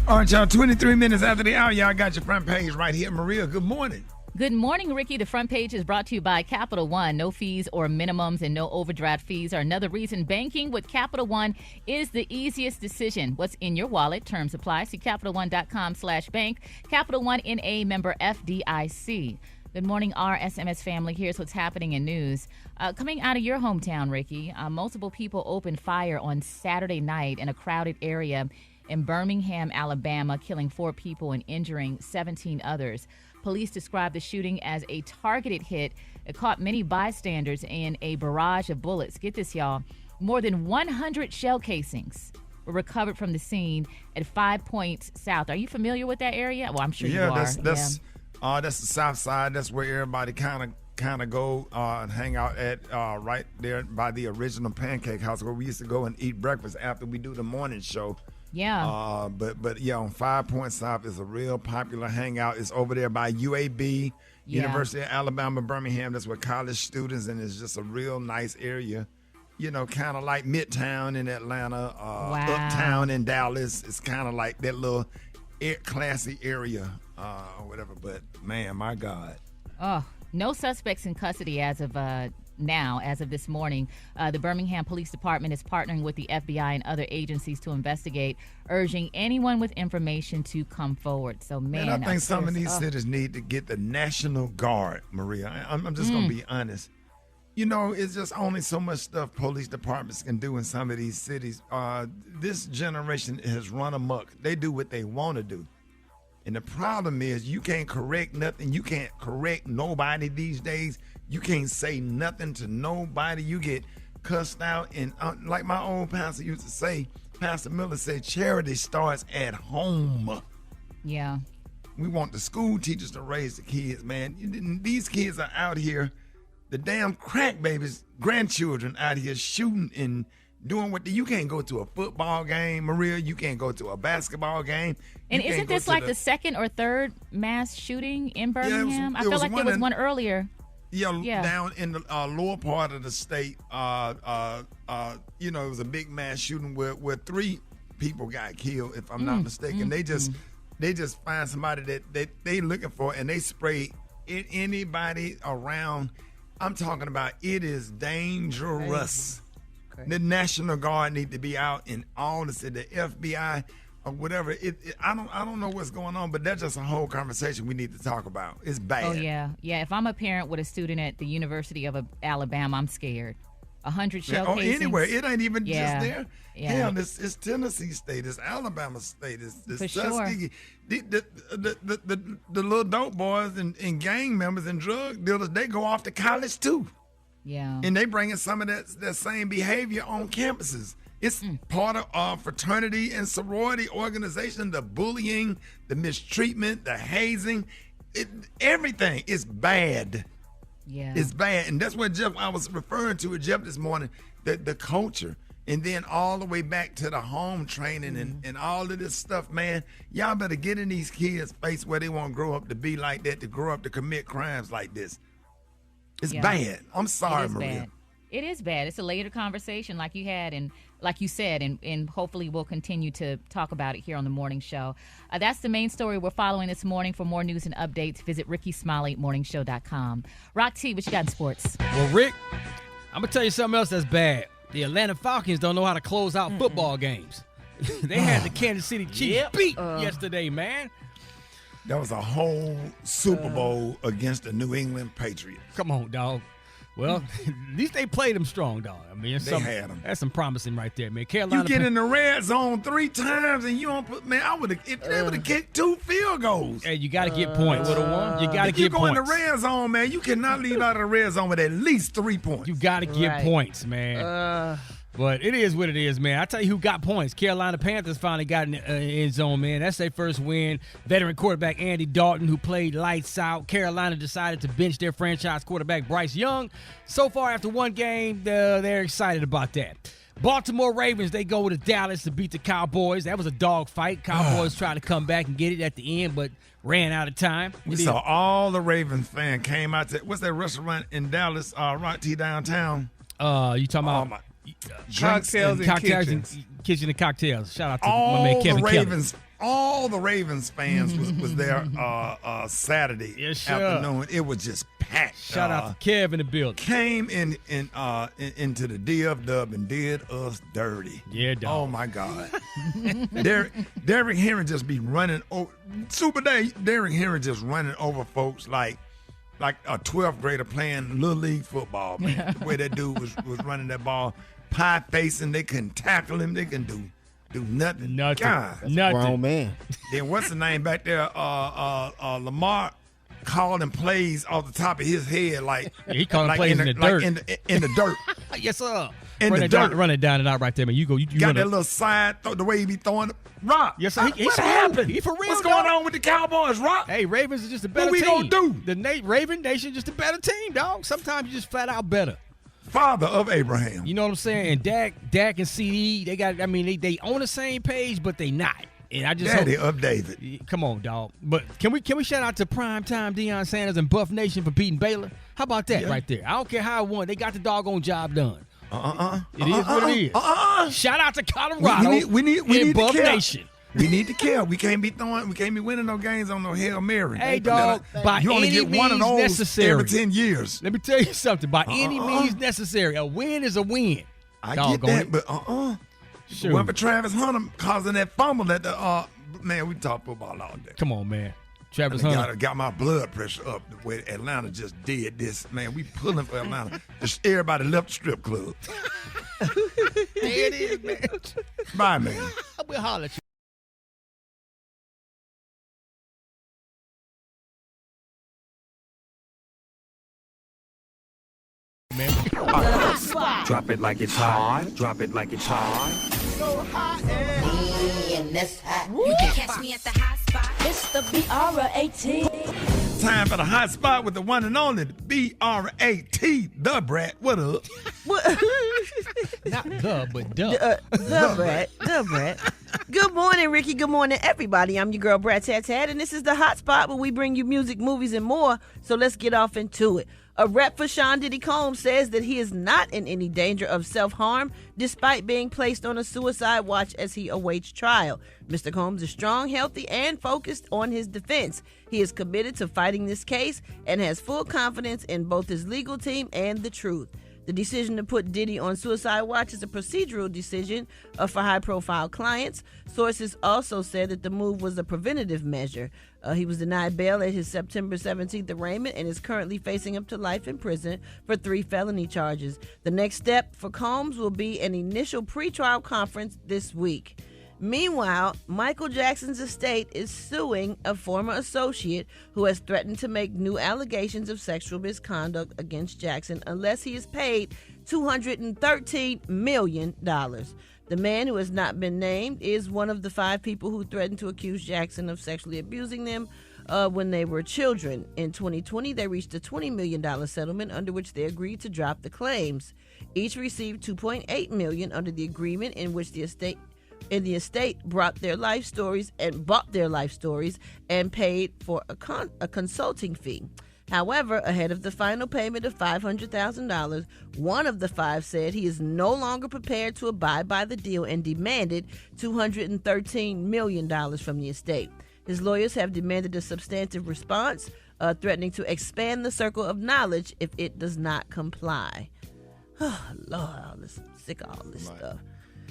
All right, y'all, 23 minutes after the hour, y'all got your front page right here. Maria, good morning. Good morning, Ricky. The front page is brought to you by Capital One. No fees or minimums and no overdraft fees are another reason banking with Capital One is the easiest decision. What's in your wallet? Terms apply. See CapitalOne.com/bank. Capital One NA member FDIC. Good morning, RSMS family. Here's what's happening in news. Coming out of your hometown, Ricky, multiple people opened fire on Saturday night in a crowded area in Birmingham, Alabama, killing 4 people and injuring 17 others. Police described the shooting as a targeted hit. It caught many bystanders in a barrage of bullets. Get this, y'all. More than 100 shell casings were recovered from the scene at 5 Points South. Are you familiar with that area? Well, I'm sure you are. That's That's the south side. That's where everybody kind of go and hang out at right there by the original Pancake House where we used to go and eat breakfast after we do the morning show. Yeah. But yeah, on 5 Point South is a real popular hangout. It's over there by UAB, University of Alabama, Birmingham. That's where college students, and it's just a real nice area. You know, kind of like Midtown in Atlanta, Uptown in Dallas. It's kind of like that little classy area or whatever. But man, my God. Oh, no suspects in custody as of now, as of this morning. The Birmingham Police Department is partnering with the FBI and other agencies to investigate, urging anyone with information to come forward. So, man, I think some of these cities need to get the National Guard, Maria. I'm just going to be honest. You know, it's just only so much stuff police departments can do in some of these cities. This generation has run amok. They do what they want to do. And the problem is you can't correct nothing. You can't correct nobody these days. You can't say nothing to nobody. You get cussed out. And like my old pastor used to say, Pastor Miller said, charity starts at home. Yeah. We want the school teachers to raise the kids, man. These kids are out here, the damn crack babies, grandchildren out here shooting and doing what you can't go to a football game, Maria. You can't go to a basketball game. And isn't this like the second or third mass shooting in Birmingham? I feel like there was one earlier. Yeah, down in the lower part of the state. You know, it was a big mass shooting where 3 people got killed, if I'm not mistaken. They just find somebody that they looking for, and they spray anybody around. I'm talking about it is dangerous. Okay. The National Guard need to be out in all the city, the FBI or whatever. I don't know what's going on, but that's just a whole conversation we need to talk about. It's bad. Oh yeah. If I'm a parent with a student at the University of Alabama, I'm scared. 100 shell casings. Anywhere. It ain't even just there. Yeah. Hell, it's Tennessee State, it's Alabama State, it's Tuskegee. The little dope boys and gang members and drug dealers, they go off to college too. Yeah. And they bringing some of that same behavior on campuses. It's part of fraternity and sorority organization, the bullying, the mistreatment, the hazing. Everything is bad. Yeah. It's bad. And that's what I was referring to with Jeff this morning, the culture. And then all the way back to the home training and all of this stuff, man. Y'all better get in these kids' face where they won't grow up to be like that, to grow up to commit crimes like this. It's bad. I'm sorry, Maria. Bad. It is bad. It's a later conversation like you had and like you said, and hopefully we'll continue to talk about it here on the morning show. That's the main story we're following this morning. For more news and updates, visit RickySmileyMorningShow.com. Rock T, what you got in sports? Well, Rick, I'm going to tell you something else that's bad. The Atlanta Falcons don't know how to close out football games. They had the Kansas City Chiefs beat yesterday, man. That was a whole Super Bowl against the New England Patriots. Come on, dog. Well, at least they played them strong, dog. I mean, they had them. That's some promising right there, man. Carolina. You get in the red zone 3 times and you don't put. Man, I would have. If they would have kicked 2 field goals. Hey, you got to get points. You got to get points. You go in the red zone, man. You cannot leave out of the red zone with at least 3 points. You got to get points, man. But it is what it is, man. I tell you who got points. Carolina Panthers finally got in the end zone, man. That's their first win. Veteran quarterback Andy Dalton, who played lights out. Carolina decided to bench their franchise quarterback Bryce Young. So far, after 1 game, they're excited about that. Baltimore Ravens, they go to Dallas to beat the Cowboys. That was a dog fight. Cowboys tried to come back and get it at the end, but ran out of time. We saw all the Ravens fans came out to, what's that restaurant in Dallas, Rock T downtown? You talking about... Cocktails and kitchens. Kitchen and cocktails. Shout out to my man Kevin Kelly. All the Ravens fans was there Saturday afternoon. It was just packed. Shout out to Kev in the building. Came into the DF Dub and did us dirty. Yeah, dog. Oh my God. Derrick Henry just be running over. Super Day. Derrick Henry just running over folks like a 12th grader playing Little League football, man. The way that dude was running that ball, pie facing, they couldn't tackle him, they couldn't do nothing. God. That's a grown man. Then what's the name back there? Lamar called and plays off the top of his head like he called and plays in the dirt. In the dirt. Yes, sir. in the dirt. Run it down and out right there, man. You got that little side, the way he be throwing the rock. Yes, sir. What happened? He for real. What's going on with the Cowboys, Rock? Hey, Ravens is just a better team. What we gonna do? The Raven Nation just a better team, dog. Sometimes you just flat out better. Father of Abraham. You know what I'm saying? And Dak and CD, they they on the same page, but they not. And I just Daddy of David. Come on, dog. But can we shout out to Primetime Deion Sanders and Buff Nation for beating Baylor? How about that right there? I don't care how it won. They got the doggone job done. It is what it is. Shout out to Colorado. We need Buff to Nation. We need to kill. We can't be winning no games on no Hail Mary. Hey, dog, by you only any get one of means those necessary. every 10 years. Let me tell you something. By any means necessary. A win is a win. I get that, but Sure. Went for Travis Hunter causing that fumble that man, we talk football all day. Come on, man. Travis Hunter got my blood pressure up the way Atlanta just did this. Man, we pulling for Atlanta. Just everybody left the strip club. There it is, man. Bye, man. We'll holler at you. Drop it like it's hot. Drop it like it's hot. So hot and that's hot. You can catch me at the hot spot. It's the BR18. Time for the hot spot with the one and only B-R-A-T, the Brat. What up? Not the, but The Brat. Good morning, Ricky. Good morning, everybody. I'm your girl, Brat Tat Tat, and this is the hot spot where we bring you music, movies, and more. So let's get off into it. A rep for Sean Diddy Combs says that he is not in any danger of self-harm despite being placed on a suicide watch as he awaits trial. Mr. Combs is strong, healthy, and focused on his defense. He is committed to fighting this case and has full confidence in both his legal team and the truth. The decision to put Diddy on suicide watch is a procedural decision for high-profile clients. Sources also said that the move was a preventative measure. He was denied bail at his September 17th arraignment and is currently facing up to life in prison for 3 felony charges. The next step for Combs will be an initial pretrial conference this week. Meanwhile, Michael Jackson's estate is suing a former associate who has threatened to make new allegations of sexual misconduct against Jackson unless he is paid $213 million. The man, who has not been named, is one of the 5 people who threatened to accuse Jackson of sexually abusing them when they were children. In 2020, they reached a $20 million settlement under which they agreed to drop the claims. Each received $2.8 million under the agreement in which the estate bought their life stories and paid for a consulting fee. However, ahead of the final payment of $500,000, one of the 5 said he is no longer prepared to abide by the deal and demanded $213 million from the estate. His lawyers have demanded a substantive response, threatening to expand the circle of knowledge if it does not comply. Oh, Lord, I'm sick of all this stuff.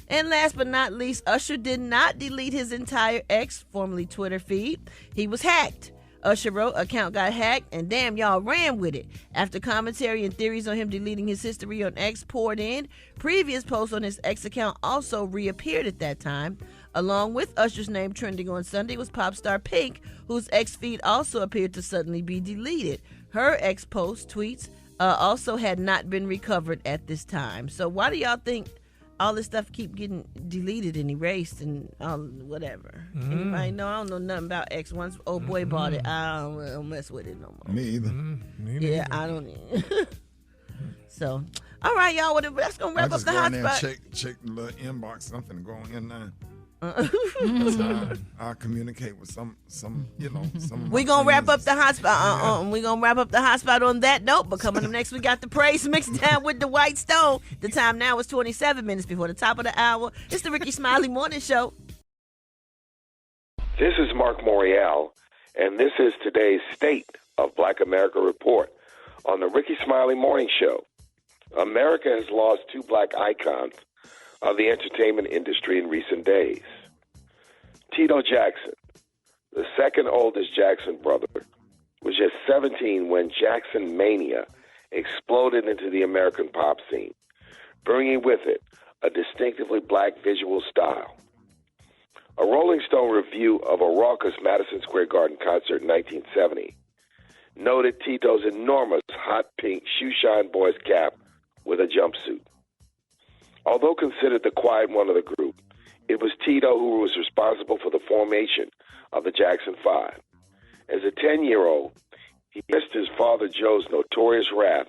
And last but not least, Usher did not delete his entire X, formerly Twitter feed. He was hacked. Usher wrote, "Account got hacked, and damn, y'all ran with it." After commentary and theories on him deleting his history on X poured in, previous posts on his X account also reappeared at that time. Along with Usher's name trending on Sunday was pop star Pink, whose X feed also appeared to suddenly be deleted. Her X post tweets also had not been recovered at this time. So why do y'all think all this stuff keep getting deleted and erased and whatever? Anybody know? I don't know nothing about X. Once old boy bought it, I don't mess with it no more. Me either. Yeah, I don't either. So, all right, y'all. That's going to wrap up the hot spot. Check the little inbox, something going in there. I'll communicate with some. We're going to wrap up the hot spot. We're going to wrap up the hot spot on that note. But coming up next, we got the praise mixed down with the White Stone. The time now is 27 minutes before the top of the hour. It's the Rickey Smiley Morning Show. This is Mark Morial, and this is today's State of Black America report on the Rickey Smiley Morning Show. America has lost 2 black icons of the entertainment industry in recent days. Tito Jackson, the second oldest Jackson brother, was just 17 when Jackson mania exploded into the American pop scene, bringing with it a distinctively black visual style. A Rolling Stone review of a raucous Madison Square Garden concert in 1970 noted Tito's enormous hot pink shoe shine boy's cap with a jumpsuit. Although considered the quiet one of the group, it was Tito who was responsible for the formation of the Jackson 5. As a 10-year-old, he missed his father Joe's notorious rap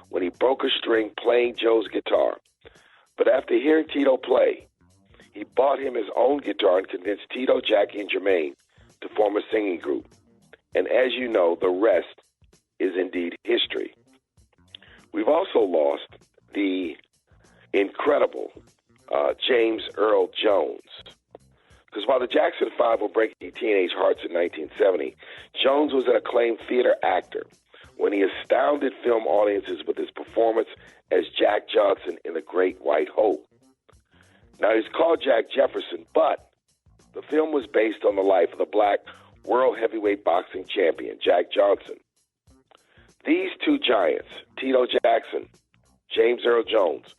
when he broke a string playing Joe's guitar. But after hearing Tito play, he bought him his own guitar and convinced Tito, Jackie, and Jermaine to form a singing group. And as you know, the rest is indeed history. We've also lost the incredible James Earl Jones. Because while the Jackson 5 were breaking teenage hearts in 1970, Jones was an acclaimed theater actor when he astounded film audiences with his performance as Jack Johnson in The Great White Hope. Now, he's called Jack Jefferson, but the film was based on the life of the black world heavyweight boxing champion, Jack Johnson. These two giants, Tito Jackson, James Earl Jones,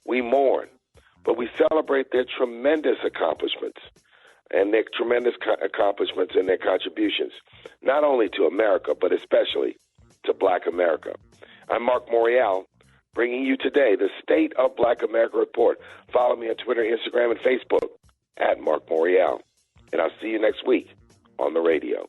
we mourn, but we celebrate their tremendous accomplishments and their contributions, not only to America, but especially to Black America. I'm Mark Morial, bringing you today the State of Black America Report. Follow me on Twitter, Instagram, and Facebook at Mark Morial. And I'll see you next week on the radio.